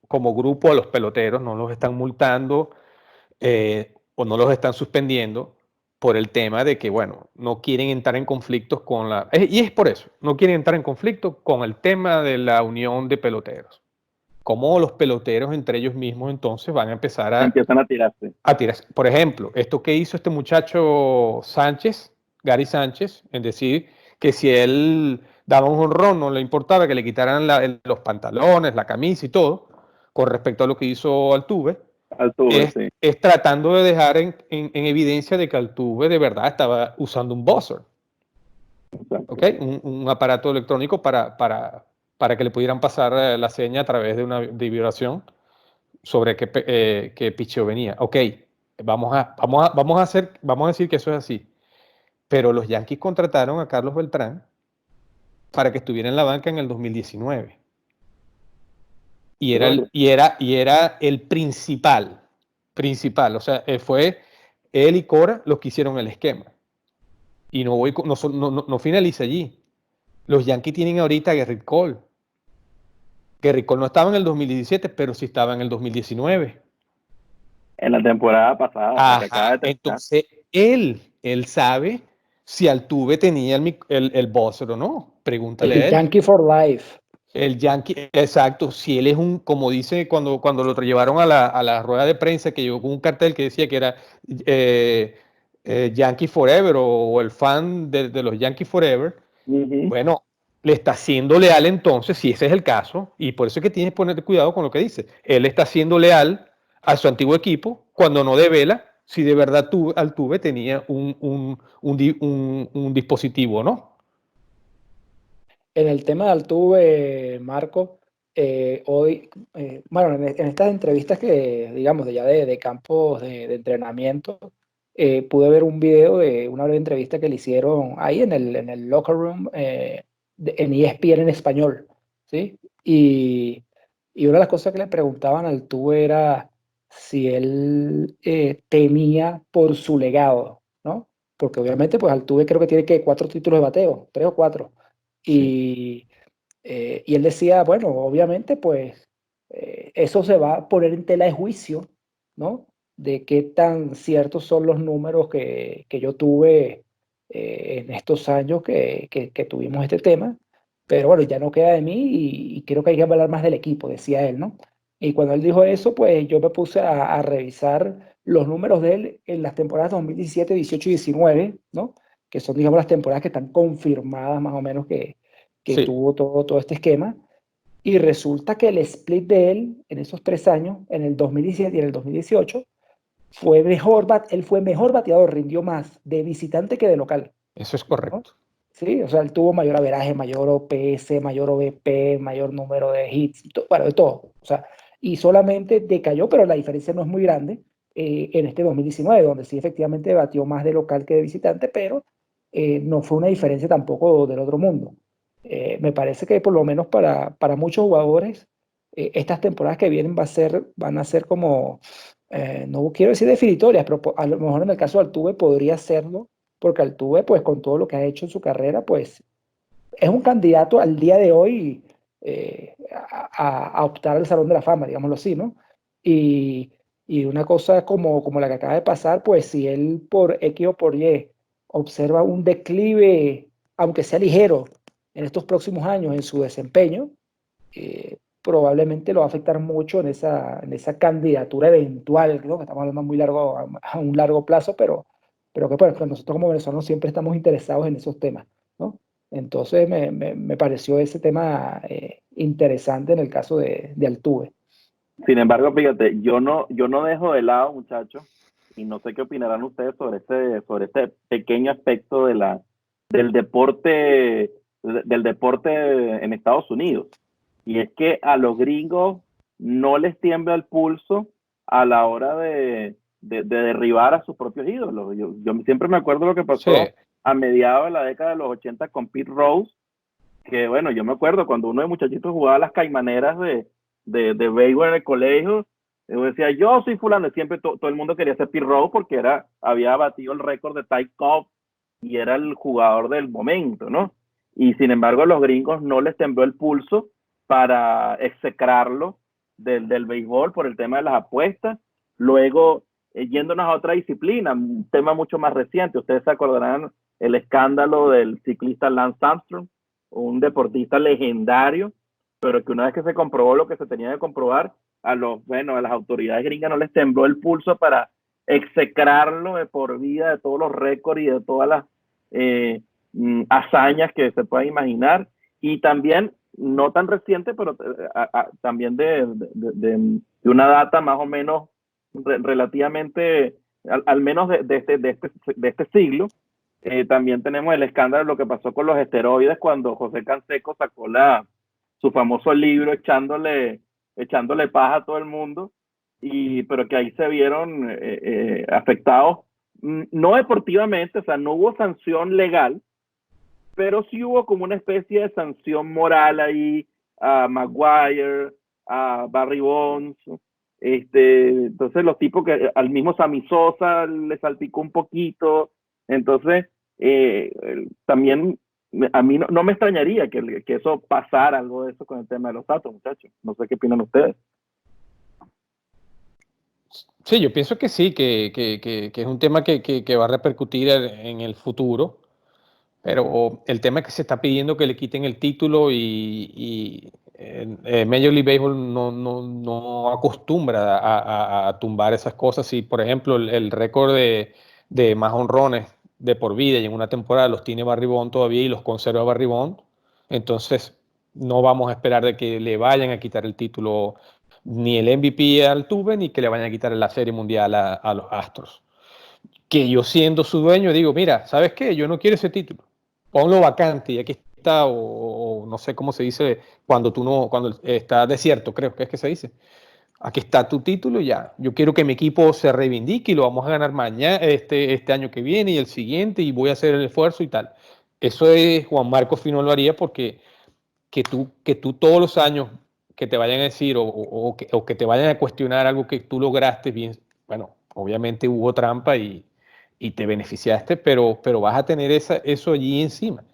Speaker 2: como grupo a los peloteros, no los están multando o no los están suspendiendo por el tema de que, bueno, no quieren entrar en conflictos con y es por eso, no quieren entrar en conflicto con el tema de la unión de peloteros. Como los peloteros entre ellos mismos entonces van a empezar
Speaker 1: Empiezan a tirarse.
Speaker 2: a tirar. Por ejemplo, esto que hizo este muchacho Sánchez, Gary Sánchez, en decir que si él daba un jonrón no le importaba que le quitaran los pantalones, la camisa y todo, con respecto a lo que hizo Altuve,
Speaker 1: Altuve, sí.
Speaker 2: es tratando de dejar en evidencia de que Altuve de verdad estaba usando un buzzer, ¿okay? Un aparato electrónico para que le pudieran pasar la seña a través de una vibración sobre qué picheo venía. Ok, vamos a decir que eso es así. Pero los Yankees contrataron a Carlos Beltrán para que estuviera en la banca en el 2019. Y era el principal. O sea, fue él y Cora los que hicieron el esquema. Y no finaliza allí. Los Yankees tienen ahorita a Gerrit Cole. Gerrit Cole no estaba en el 2017, pero sí estaba en el 2019.
Speaker 1: En la temporada pasada, la que acaba
Speaker 2: Ajá,
Speaker 1: de terminar.
Speaker 2: entonces él sabe si Altuve tenía el buzzer o no. Pregúntale
Speaker 3: El
Speaker 2: a él.
Speaker 3: Yankee for Life.
Speaker 2: El Yankee, exacto, si él es como dice cuando lo llevaron a la rueda de prensa, que llegó con un cartel que decía que era eh, Yankee Forever o el fan de los Yankee Forever, bueno, le está siendo leal entonces, si ese es el caso, y por eso es que tienes que poner cuidado con lo que dice. Él está siendo leal a su antiguo equipo cuando no devela si de verdad Altuve tenía un dispositivo o no.
Speaker 3: En el tema de Altuve, Marco, hoy, bueno, en estas entrevistas que, digamos, de campos de entrenamiento, pude ver un video de una breve entrevista que le hicieron ahí en el locker room, en ESPN en español, ¿sí? Y una de las cosas que le preguntaban a Altuve era si él temía por su legado, ¿no? Porque obviamente, pues Altuve creo que tiene que 4 títulos de bateo, 3 o 4.
Speaker 2: Sí.
Speaker 3: Y él decía, bueno, obviamente, pues eso se va a poner en tela de juicio, ¿no? De qué tan ciertos son los números que yo tuve en estos años que tuvimos este tema. Pero bueno, ya no queda de mí y creo que hay que hablar más del equipo, decía él, ¿no? Y cuando él dijo eso, pues yo me puse a revisar los números de él en las temporadas 2017, 18 y 19, ¿no? Que son, digamos, las temporadas que están confirmadas más o menos que
Speaker 2: Sí,
Speaker 3: tuvo todo este esquema. Y resulta que el split de él en esos 3 años, en el 2017 y en el 2018, él fue mejor bateador, rindió más de visitante que de local,
Speaker 2: eso es
Speaker 3: ¿no?
Speaker 2: correcto.
Speaker 3: Sí, o sea, él tuvo mayor averaje, mayor OPS, mayor OVP, mayor número de hits, bueno, de todo. O sea, y solamente decayó, pero la diferencia no es muy grande en este 2019, donde sí efectivamente batió más de local que de visitante, pero no fue una diferencia tampoco del otro mundo. Me parece que por lo menos para muchos jugadores, estas temporadas que vienen van a ser como, no quiero decir definitorias, pero a lo mejor en el caso de Altuve podría serlo porque Altuve, pues con todo lo que ha hecho en su carrera, pues es un candidato al día de hoy a optar al Salón de la Fama, digámoslo así, ¿no? Y, y una cosa como la que acaba de pasar, pues si él por X o por Y observa un declive, aunque sea ligero, en estos próximos años en su desempeño, probablemente lo va a afectar mucho en esa candidatura eventual, ¿no? Que estamos hablando muy largo, a un largo plazo, pero que, bueno, que nosotros como venezolanos siempre estamos interesados en esos temas, ¿no? Entonces me pareció ese tema interesante en el caso de Altuve.
Speaker 1: Sin embargo, fíjate, yo no dejo de lado, muchachos, y no sé qué opinarán ustedes sobre este pequeño aspecto del deporte, del deporte en Estados Unidos. Y es que a los gringos no les tiembla el pulso a la hora de derribar a sus propios ídolos. Yo siempre me acuerdo lo que pasó
Speaker 2: Sí.
Speaker 1: a mediados de la década de los 80 con Pete Rose, que bueno, yo me acuerdo cuando uno de muchachitos jugaba las caimaneras de béisbol en el colegio, yo decía, yo soy fulano, y siempre todo el mundo quería ser Pete Rose porque había batido el récord de Ty Cobb y era el jugador del momento, ¿no? Y sin embargo, a los gringos no les tembló el pulso para execrarlo del béisbol por el tema de las apuestas. Luego, yéndonos a otra disciplina, un tema mucho más reciente, ustedes se acordarán el escándalo del ciclista Lance Armstrong, un deportista legendario, pero que una vez que se comprobó lo que se tenía que comprobar, a las autoridades gringas no les tembló el pulso para execrarlo de por vida de todos los récords y de todas las hazañas que se puedan imaginar. Y también, no tan reciente, pero también de una data más o menos relativamente, al menos de este siglo, también tenemos el escándalo de lo que pasó con los esteroides cuando José Canseco sacó su famoso libro echándole paja a todo el mundo, pero que ahí se vieron afectados, no deportivamente, o sea, no hubo sanción legal, pero sí hubo como una especie de sanción moral ahí a Maguire, a Barry Bonds, entonces los tipos que al mismo Sammy Sosa le salpicó un poquito, entonces también a mí no me extrañaría que eso pasara, algo de eso con el tema de los datos, muchachos. No sé qué opinan ustedes.
Speaker 2: Sí, yo pienso que sí, que es un tema que va a repercutir en el futuro, pero el tema es que se está pidiendo que le quiten el título y Major League Baseball no acostumbra a tumbar esas cosas. Si, por ejemplo, el récord de más honrones de por vida y en una temporada los tiene Barry Bonds todavía y los conserva Barry Bonds, entonces no vamos a esperar de que le vayan a quitar el título ni el MVP al Tuve ni que le vayan a quitar la Serie Mundial a los Astros. Que yo siendo su dueño digo, mira, ¿sabes qué? Yo no quiero ese título. Ponlo vacante y aquí está, o no sé cómo se dice cuando cuando está desierto, creo que es que se dice. Aquí está tu título y ya. Yo quiero que mi equipo se reivindique y lo vamos a ganar mañana, este año que viene y el siguiente y voy a hacer el esfuerzo y tal. Eso es Juan Marcos Fino lo haría porque que tú todos los años que te vayan a decir o que te vayan a cuestionar algo que tú lograste bien, bueno, obviamente hubo trampa y te beneficiaste, pero vas a tener eso allí encima.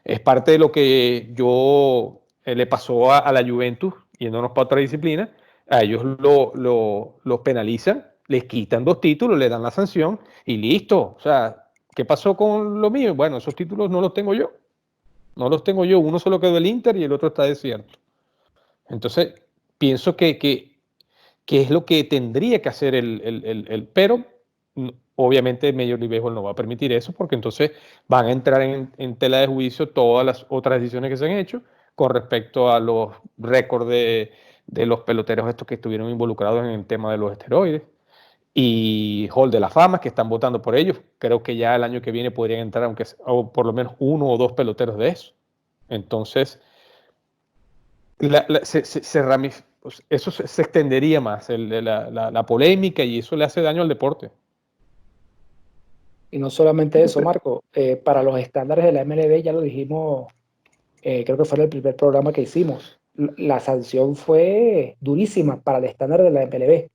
Speaker 2: Es parte de lo que yo le pasó a la Juventus, yéndonos para otra disciplina, a ellos los penalizan, les quitan 2 títulos, le dan la sanción y listo. O sea, ¿qué pasó con lo mío? Bueno, esos títulos no los tengo yo. No los tengo yo, uno solo quedó el Inter y el otro está desierto. Entonces, pienso que es lo que tendría que hacer pero obviamente Major League Baseball no va a permitir eso porque entonces van a entrar en tela de juicio todas las otras decisiones que se han hecho con respecto a los récords de los peloteros estos que estuvieron involucrados en el tema de los esteroides y Hall de la Fama que están votando por ellos. Creo que ya el año que viene podrían entrar o por lo menos 1 o 2 peloteros de eso. Entonces, pues eso se extendería más, la polémica, y eso le hace daño al deporte.
Speaker 3: Y no solamente eso, Marco, para los estándares de la MLB, ya lo dijimos, creo que fue en el primer programa que hicimos, la sanción fue durísima para el estándar de la MLB.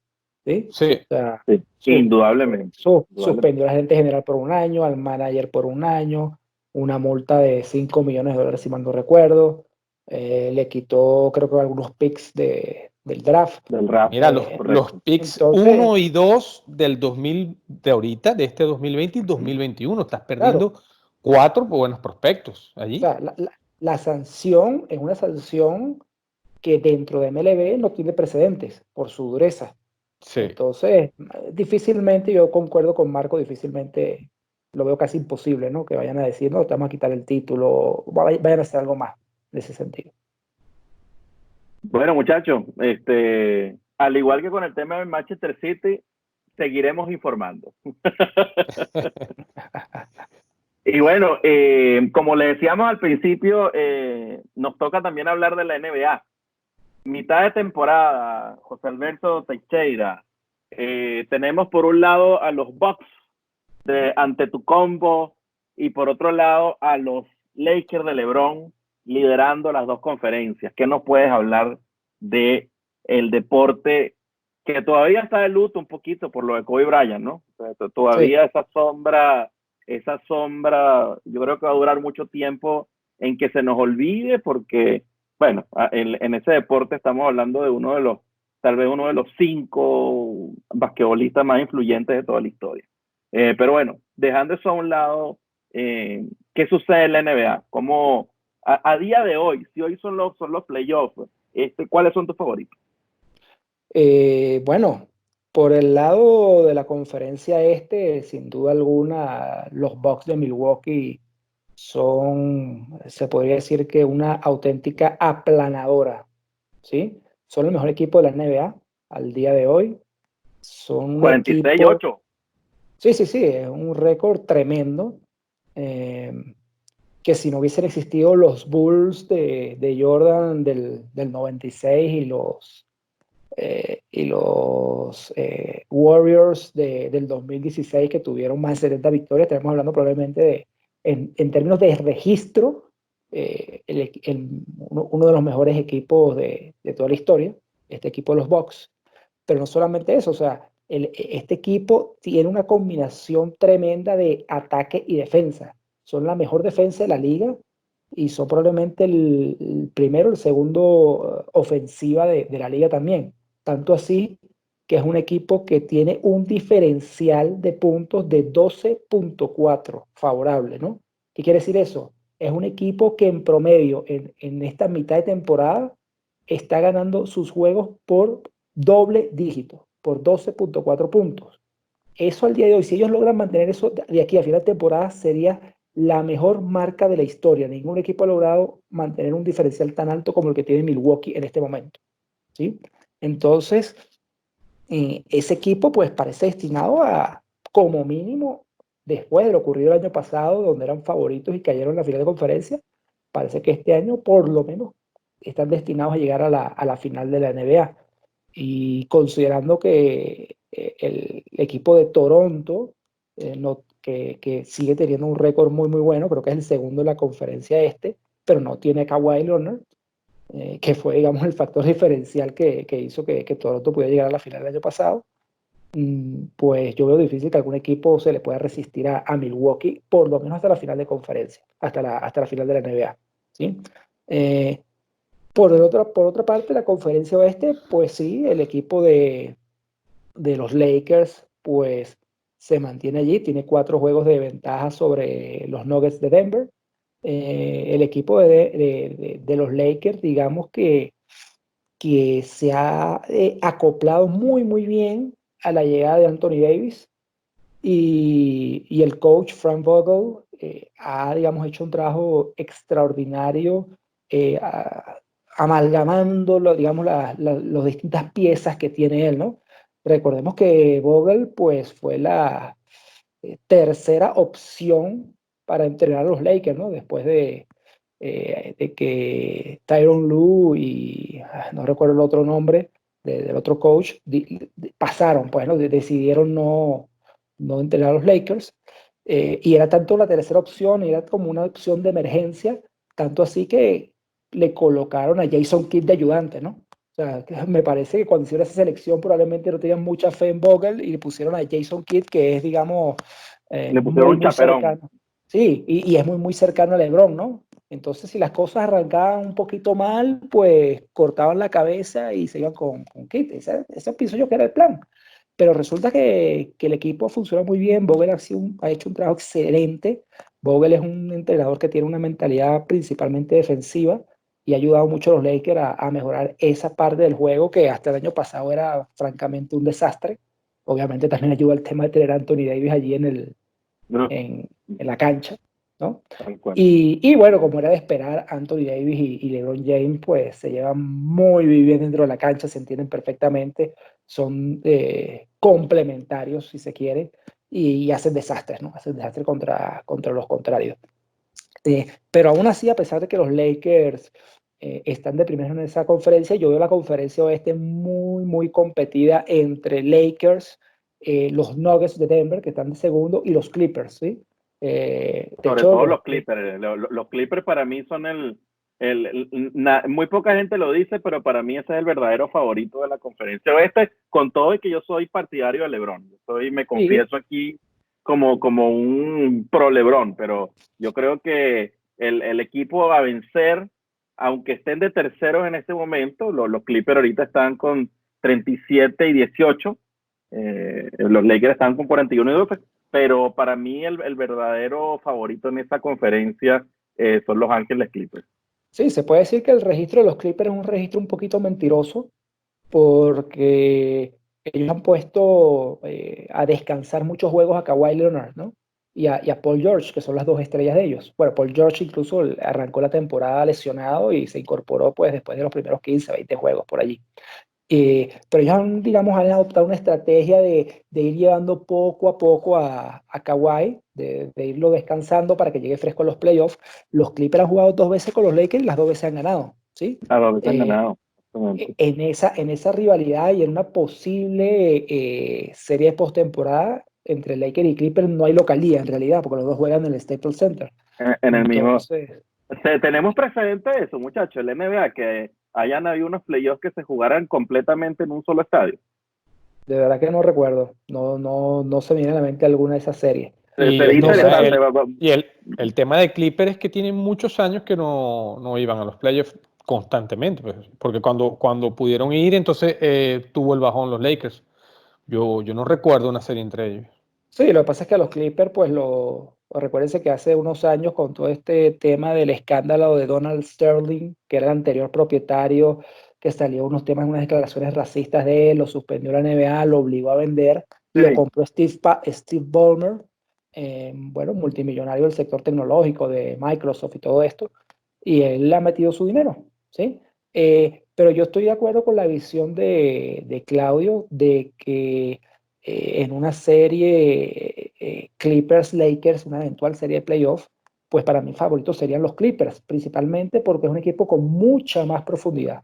Speaker 3: ¿Sí?
Speaker 2: Sí.
Speaker 3: O sea,
Speaker 1: Sí, indudablemente.
Speaker 3: Suspendió al gerente general por 1 año, al manager por 1 año, una multa de $5 millones, si mal no recuerdo. Le quitó, creo que algunos picks del draft.
Speaker 2: Mira, los picks
Speaker 3: Entonces,
Speaker 2: 1 y 2 del 2000, de ahorita, de este 2020 y 2021, estás perdiendo
Speaker 3: claro,
Speaker 2: 4 buenos prospectos
Speaker 3: o
Speaker 2: allí.
Speaker 3: sea, la sanción es una sanción que dentro de MLB no tiene precedentes por su dureza.
Speaker 2: Sí.
Speaker 3: Entonces, difícilmente, yo concuerdo con Marco, difícilmente lo veo casi imposible, ¿no? Que vayan a decir, no, te vamos a quitar el título, vayan a hacer algo más de ese sentido.
Speaker 1: Bueno, muchachos, al igual que con el tema del Manchester City, seguiremos informando. Y bueno, como le decíamos al principio, nos toca también hablar de la NBA. Mitad de temporada, José Alberto Teixeira. Tenemos por un lado a los Bucks de Antetokounmpo y por otro lado a los Lakers de LeBron liderando las dos conferencias. ¿Qué nos puedes hablar de el deporte que todavía está de luto un poquito por lo de Kobe Bryant, ¿no? O sea, todavía sí. esa sombra, yo creo que va a durar mucho tiempo en que se nos olvide porque, bueno, en ese deporte estamos hablando de tal vez uno de los 5 basquetbolistas más influyentes de toda la historia. Pero bueno, dejando eso a un lado, ¿qué sucede en la NBA? ¿Cómo a día de hoy, si hoy son los playoffs, ¿cuáles son tus favoritos?
Speaker 3: Bueno, por el lado de la conferencia sin duda alguna, los Bucks de Milwaukee son, se podría decir que una auténtica aplanadora, ¿sí? Son el mejor equipo de la NBA al día de hoy. Son un
Speaker 1: 46-8.
Speaker 3: Sí, es un récord tremendo. Que si no hubiesen existido los Bulls de Jordan del 96 y los Warriors del 2016 que tuvieron más de 70 victorias, estamos hablando probablemente en términos de registro, uno de los mejores equipos de toda la historia, este equipo de los Bucks. Pero no solamente eso, o sea, este equipo tiene una combinación tremenda de ataque y defensa. Son la mejor defensa de la liga y son probablemente el primero, el segundo ofensiva de la liga también. Tanto así que es un equipo que tiene un diferencial de puntos de 12.4 favorable, ¿no? ¿Qué quiere decir eso? Es un equipo que en promedio en esta mitad de temporada está ganando sus juegos por doble dígito, por 12.4 puntos. Eso al día de hoy, si ellos logran mantener eso de aquí a final de temporada, sería la mejor marca de la historia. Ningún equipo ha logrado mantener un diferencial tan alto como el que tiene Milwaukee en este momento, ¿sí? Entonces, ese equipo pues parece destinado a, como mínimo, después de lo ocurrido el año pasado, donde eran favoritos y cayeron en la final de conferencia, parece que este año por lo menos están destinados a llegar a la final de la NBA. Y considerando que el equipo de Toronto, que sigue teniendo un récord muy, muy bueno, creo que es el segundo en la conferencia pero no tiene a Kawhi Leonard, que fue, digamos, el factor diferencial que hizo que Toronto pudiera llegar a la final del año pasado, pues yo veo difícil que algún equipo se le pueda resistir a Milwaukee, por lo menos hasta la final de conferencia, hasta la final de la NBA, ¿sí? Por otra parte, la conferencia oeste, pues sí, el equipo de los Lakers, pues se mantiene allí, tiene 4 juegos de ventaja sobre los Nuggets de Denver. El equipo de los Lakers, digamos que se ha acoplado muy, muy bien a la llegada de Anthony Davis y el coach Frank Vogel ha, digamos, hecho un trabajo extraordinario amalgamando, digamos, las distintas piezas que tiene él, ¿no? Recordemos que Vogel, pues, fue la tercera opción para entrenar a los Lakers, ¿no? Después de que Tyronn Lue y no recuerdo el otro nombre del otro coach pasaron, pues, ¿no? Decidieron no entrenar a los Lakers, y era tanto la tercera opción, era como una opción de emergencia, tanto así que le colocaron a Jason Kidd de ayudante, ¿no? O sea, me parece que cuando hicieron esa selección probablemente no tenían mucha fe en Vogel y le pusieron a Jason Kidd, que es, digamos,
Speaker 1: le pusieron un chaperón.
Speaker 3: cercano. Sí, y es muy, muy cercano a LeBron, ¿no? Entonces, si las cosas arrancaban un poquito mal, pues cortaban la cabeza y se iban con Kidd. Ese pienso yo que era el plan. Pero resulta que el equipo funciona muy bien. Vogel ha hecho un trabajo excelente. Vogel es un entrenador que tiene una mentalidad principalmente defensiva y ha ayudado mucho a los Lakers a mejorar esa parte del juego que hasta el año pasado era francamente un desastre. Obviamente también ayuda el tema de tener a Anthony Davis allí en la cancha, ¿no?
Speaker 1: Tal cual.
Speaker 3: Y bueno, como era de esperar, Anthony Davis y LeBron James pues se llevan muy bien dentro de la cancha, se entienden perfectamente, son complementarios si se quiere, y hacen desastres, ¿no? Hacen desastres contra los contrarios. Pero aún así, a pesar de que los Lakers están de primero en esa conferencia, yo veo la conferencia oeste muy competida entre Lakers, los Nuggets de Denver, que están de segundo, y los Clippers, ¿sí? De
Speaker 1: Sobre
Speaker 3: hecho,
Speaker 1: todo los Clippers. Los Clippers para mí son muy poca gente lo dice, pero para mí ese es el verdadero favorito de la conferencia oeste, con todo y que yo soy partidario de LeBron. Me
Speaker 3: sí,
Speaker 1: confieso aquí como un pro LeBron, pero yo creo que el equipo a vencer, aunque estén de terceros en este momento, los Clippers ahorita están con 37 y 18, los Lakers están con 41 y 12, pero para mí el verdadero favorito en esta conferencia son los Ángeles Clippers.
Speaker 3: sí, se puede decir que el registro de los Clippers es un registro un poquito mentiroso, porque ellos han puesto a descansar muchos juegos a Kawhi Leonard, ¿no? Y a Paul George, que son las dos estrellas de ellos. Bueno, Paul George incluso arrancó la temporada lesionado y se incorporó pues después de los primeros 15, 20 juegos por allí. Pero ellos han, digamos, han adoptado una estrategia de ir llevando poco a poco a Kawhi, de irlo descansando para que llegue fresco a los playoffs. Los Clippers han jugado 2 veces con los Lakers y las 2 veces han ganado, ¿sí?
Speaker 1: A los que han ganado.
Speaker 3: En esa rivalidad y en una posible serie de postemporada entre Lakers y Clippers no hay localía en realidad, porque los dos juegan en el Staples Center.
Speaker 1: En el mismo.
Speaker 3: Entonces,
Speaker 1: Tenemos precedente de eso, muchachos. El NBA, que hayan habido unos playoffs que se jugaran completamente en un solo estadio.
Speaker 3: de verdad que no recuerdo, no se me viene a la mente alguna de esas series.
Speaker 1: Sería
Speaker 3: No sé,
Speaker 1: interesante.
Speaker 2: El tema de Clippers es que tienen muchos años que no iban a los playoffs constantemente, pues, porque cuando pudieron ir, entonces tuvo el bajón los Lakers. Yo no recuerdo una serie entre ellos.
Speaker 3: sí, lo que pasa es que a los Clippers, pues recuérdense que hace unos años con todo este tema del escándalo de Donald Sterling, que era el anterior propietario, que salió unos temas, unas declaraciones racistas de él, lo suspendió la NBA, lo obligó a vender, lo
Speaker 1: Sí.
Speaker 3: compró Steve Ballmer, bueno, multimillonario del sector tecnológico de Microsoft y todo esto, y él le ha metido su dinero, ¿sí? Pero yo estoy de acuerdo con la visión de Claudio de que en una serie Clippers-Lakers, una eventual serie de playoff, pues para mí favoritos serían los Clippers, principalmente porque es un equipo con mucha más profundidad,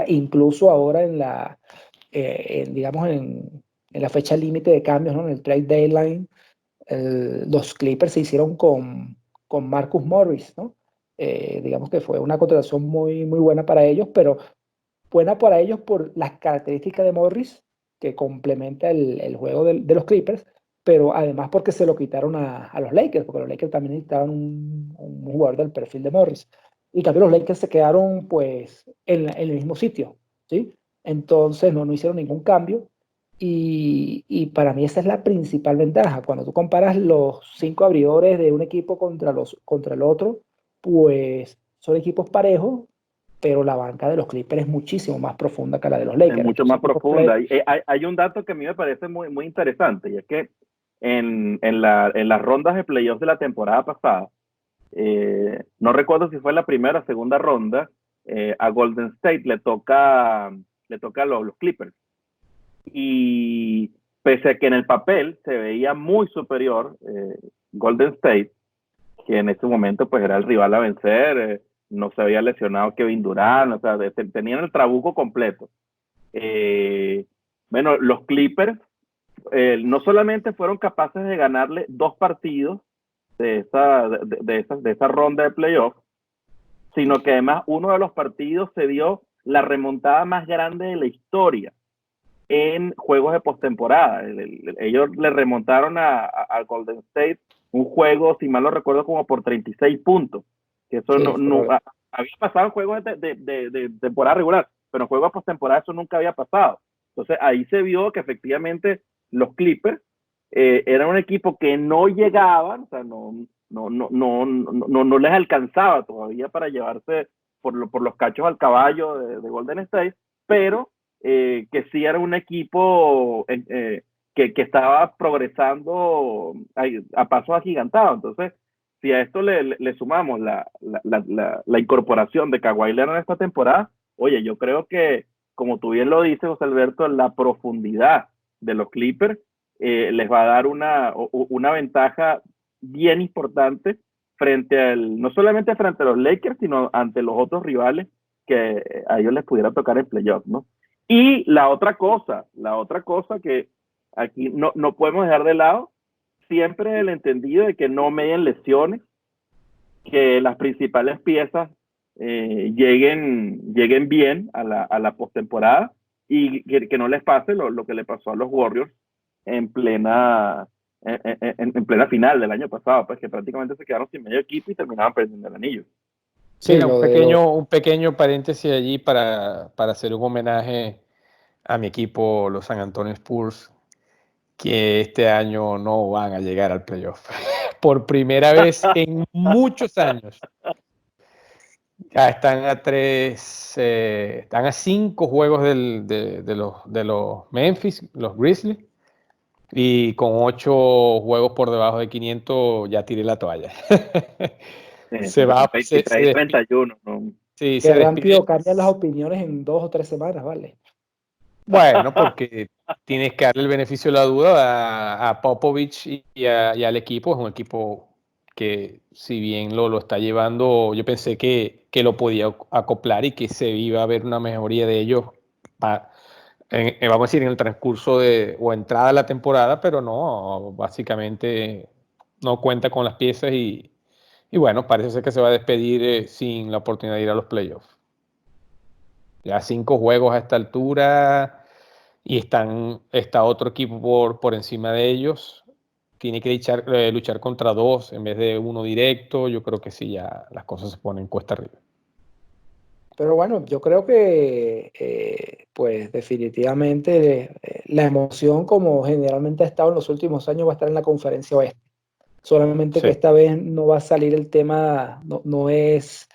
Speaker 3: incluso ahora digamos, en la fecha límite de cambios, ¿no? En el trade deadline, los Clippers se hicieron con Marcus Morris, ¿no? Digamos que fue una contratación muy buena para ellos, pero buena para ellos por las características de Morris, que complementa el juego de los Clippers, pero además porque se lo quitaron a los Lakers, porque los Lakers también necesitaban un jugador del perfil de Morris. Y también los Lakers se quedaron pues en el mismo sitio, ¿sí? Entonces no hicieron ningún cambio. Y para mí esa es la principal ventaja. Cuando tú comparas los 5 abridores de un equipo contra el otro, pues son equipos parejos, pero la banca de los Clippers es muchísimo más profunda que la de los
Speaker 1: Es
Speaker 3: Lakers.
Speaker 1: mucho
Speaker 3: Estos
Speaker 1: más
Speaker 3: equipos play,
Speaker 1: profunda. Hay un dato que a mí me parece muy interesante, y es que en las rondas de playoffs de la temporada pasada, no recuerdo si fue la primera o segunda ronda, a Golden State le toca a los Clippers. Y pese a que en el papel se veía muy superior Golden State, que en ese momento pues era el rival a vencer, no se había lesionado Kevin Durant, o sea, tenían el trabuco completo. Bueno, los Clippers no solamente fueron capaces de ganarle 2 partidos de esa ronda de playoff, sino que además uno de los partidos se dio la remontada más grande de la historia en juegos de postemporada. Ellos le remontaron a Golden State un juego, si mal no recuerdo, como por 36 puntos. Que eso
Speaker 3: sí,
Speaker 1: había pasado en juegos de temporada regular, pero en juegos de postemporada eso nunca había pasado. Entonces ahí se vio que efectivamente los Clippers eran un equipo que no llegaban, o sea, no les alcanzaba todavía para llevarse por los cachos al caballo de Golden State, pero que sí era un equipo que estaba progresando a pasos agigantados. Entonces, si a esto le sumamos la incorporación de Kawhi Leonard en esta temporada, oye, yo creo que, como tú bien lo dices, José Alberto, la profundidad de los Clippers les va a dar una ventaja bien importante no solamente frente a los Lakers, sino ante los otros rivales que a ellos les pudiera tocar el playoff, ¿no? Y la otra cosa que aquí no podemos dejar de lado, siempre el entendido de que no medien lesiones, que las principales piezas lleguen bien a la postemporada y que no les pase lo que le pasó a los Warriors en plena final del año pasado, pues que prácticamente se quedaron sin medio equipo y terminaban perdiendo el anillo.
Speaker 2: Sí, mira, un pequeño paréntesis allí para hacer un homenaje a mi equipo, los San Antonio Spurs, que este año no van a llegar al playoff. Por primera vez en muchos años. Ya están están a 5 juegos de los Memphis, los Grizzlies, y con 8 juegos por debajo de 500 ya tiré la toalla. Se va
Speaker 1: 23-31, ¿no?
Speaker 3: Sí, qué rápido cambian las opiniones en 2 o 3 semanas, ¿vale?
Speaker 2: Bueno, porque tienes que darle el beneficio de la duda a Popovich y al equipo. Es un equipo que, si bien lo está llevando, yo pensé que lo podía acoplar y que se iba a ver una mejoría de ellos, vamos a decir, en el transcurso o entrada de la temporada, pero no, básicamente no cuenta con las piezas y bueno, parece ser que se va a despedir sin la oportunidad de ir a los playoffs. Ya 5 juegos a esta altura y está otro equipo por encima de ellos. Tiene que luchar contra 2 en vez de 1 directo. Yo creo que sí, ya las cosas se ponen cuesta arriba.
Speaker 3: Pero bueno, yo creo que pues definitivamente la emoción, como generalmente ha estado en los últimos años, va a estar en la Conferencia Oeste. Solamente que esta vez no va a salir el tema, no es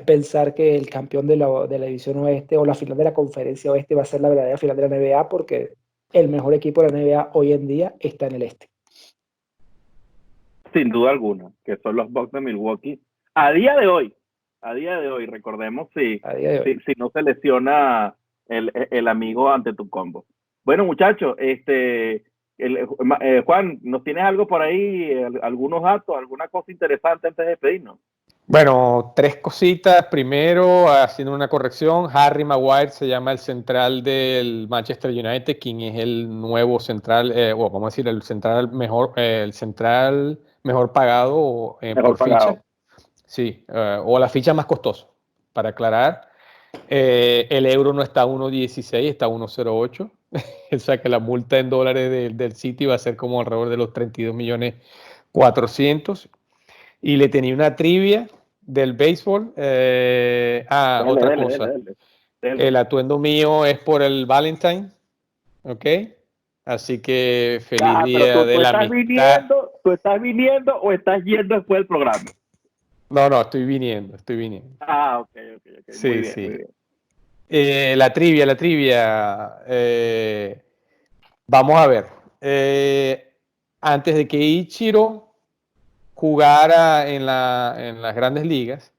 Speaker 3: pensar que el campeón de la división oeste o la final de la Conferencia Oeste va a ser la verdadera final de la NBA, porque el mejor equipo de la NBA hoy en día está en el este.
Speaker 1: Sin duda alguna, que son los Bucks de Milwaukee. A día de hoy, recordemos si no se lesiona el amigo Antetokounmpo. Bueno, muchachos, Juan, ¿nos tienes algo por ahí? ¿Algunos datos? ¿Alguna cosa interesante antes de despedirnos?
Speaker 2: Bueno, 3 cositas. Primero, haciendo una corrección, Harry Maguire se llama el central del Manchester United, quien es el nuevo central, vamos a decir, el central mejor pagado por ficha. Sí, o la ficha más costosa, para aclarar. El euro no está a 1.16, está a 1.08. O sea que la multa en dólares del City va a ser como alrededor de los 32.400.000. Y le tenía una trivia del béisbol. Otra cosa. Dale. El atuendo mío es por el Valentine. ¿Ok? Así que feliz día de la amistad.
Speaker 1: ¿Tú estás viniendo o estás yendo después del programa?
Speaker 2: No, estoy viniendo.
Speaker 1: Ok.
Speaker 2: Sí,
Speaker 1: muy bien,
Speaker 2: sí.
Speaker 1: Muy bien.
Speaker 2: La trivia. Vamos a ver. Antes de que Ichiro jugara en las grandes ligas,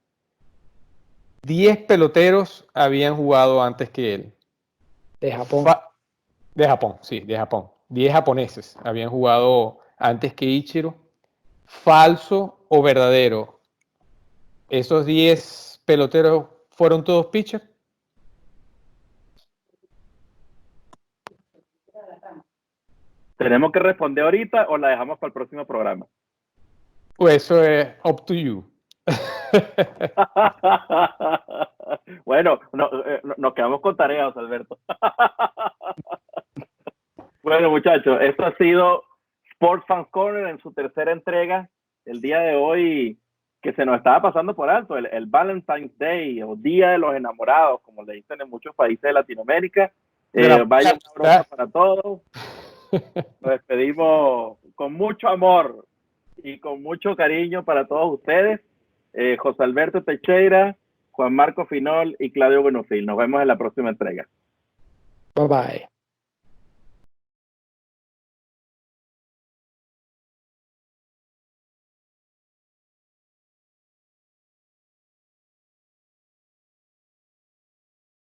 Speaker 2: 10 peloteros habían jugado antes que él.
Speaker 3: De Japón.
Speaker 2: De Japón. 10 japoneses habían jugado antes que Ichiro. ¿Falso o verdadero? ¿Esos 10 peloteros fueron todos pitchers?
Speaker 1: ¿Tenemos que responder ahorita o la dejamos para el próximo programa?
Speaker 2: Pues eso es up to you.
Speaker 1: Bueno, nos quedamos con tareas, Alberto. Bueno, muchachos, esto ha sido Sports Fans Corner en su tercera entrega. El día de hoy, que se nos estaba pasando por alto, el Valentine's Day o Día de los Enamorados, como le dicen en muchos países de Latinoamérica. Vaya un abrazo para todos. Nos despedimos con mucho amor y con mucho cariño para todos ustedes. José Alberto Teixeira, Juan Marco Finol y Claudio Buenofil. Nos vemos en la próxima entrega.
Speaker 3: Bye bye.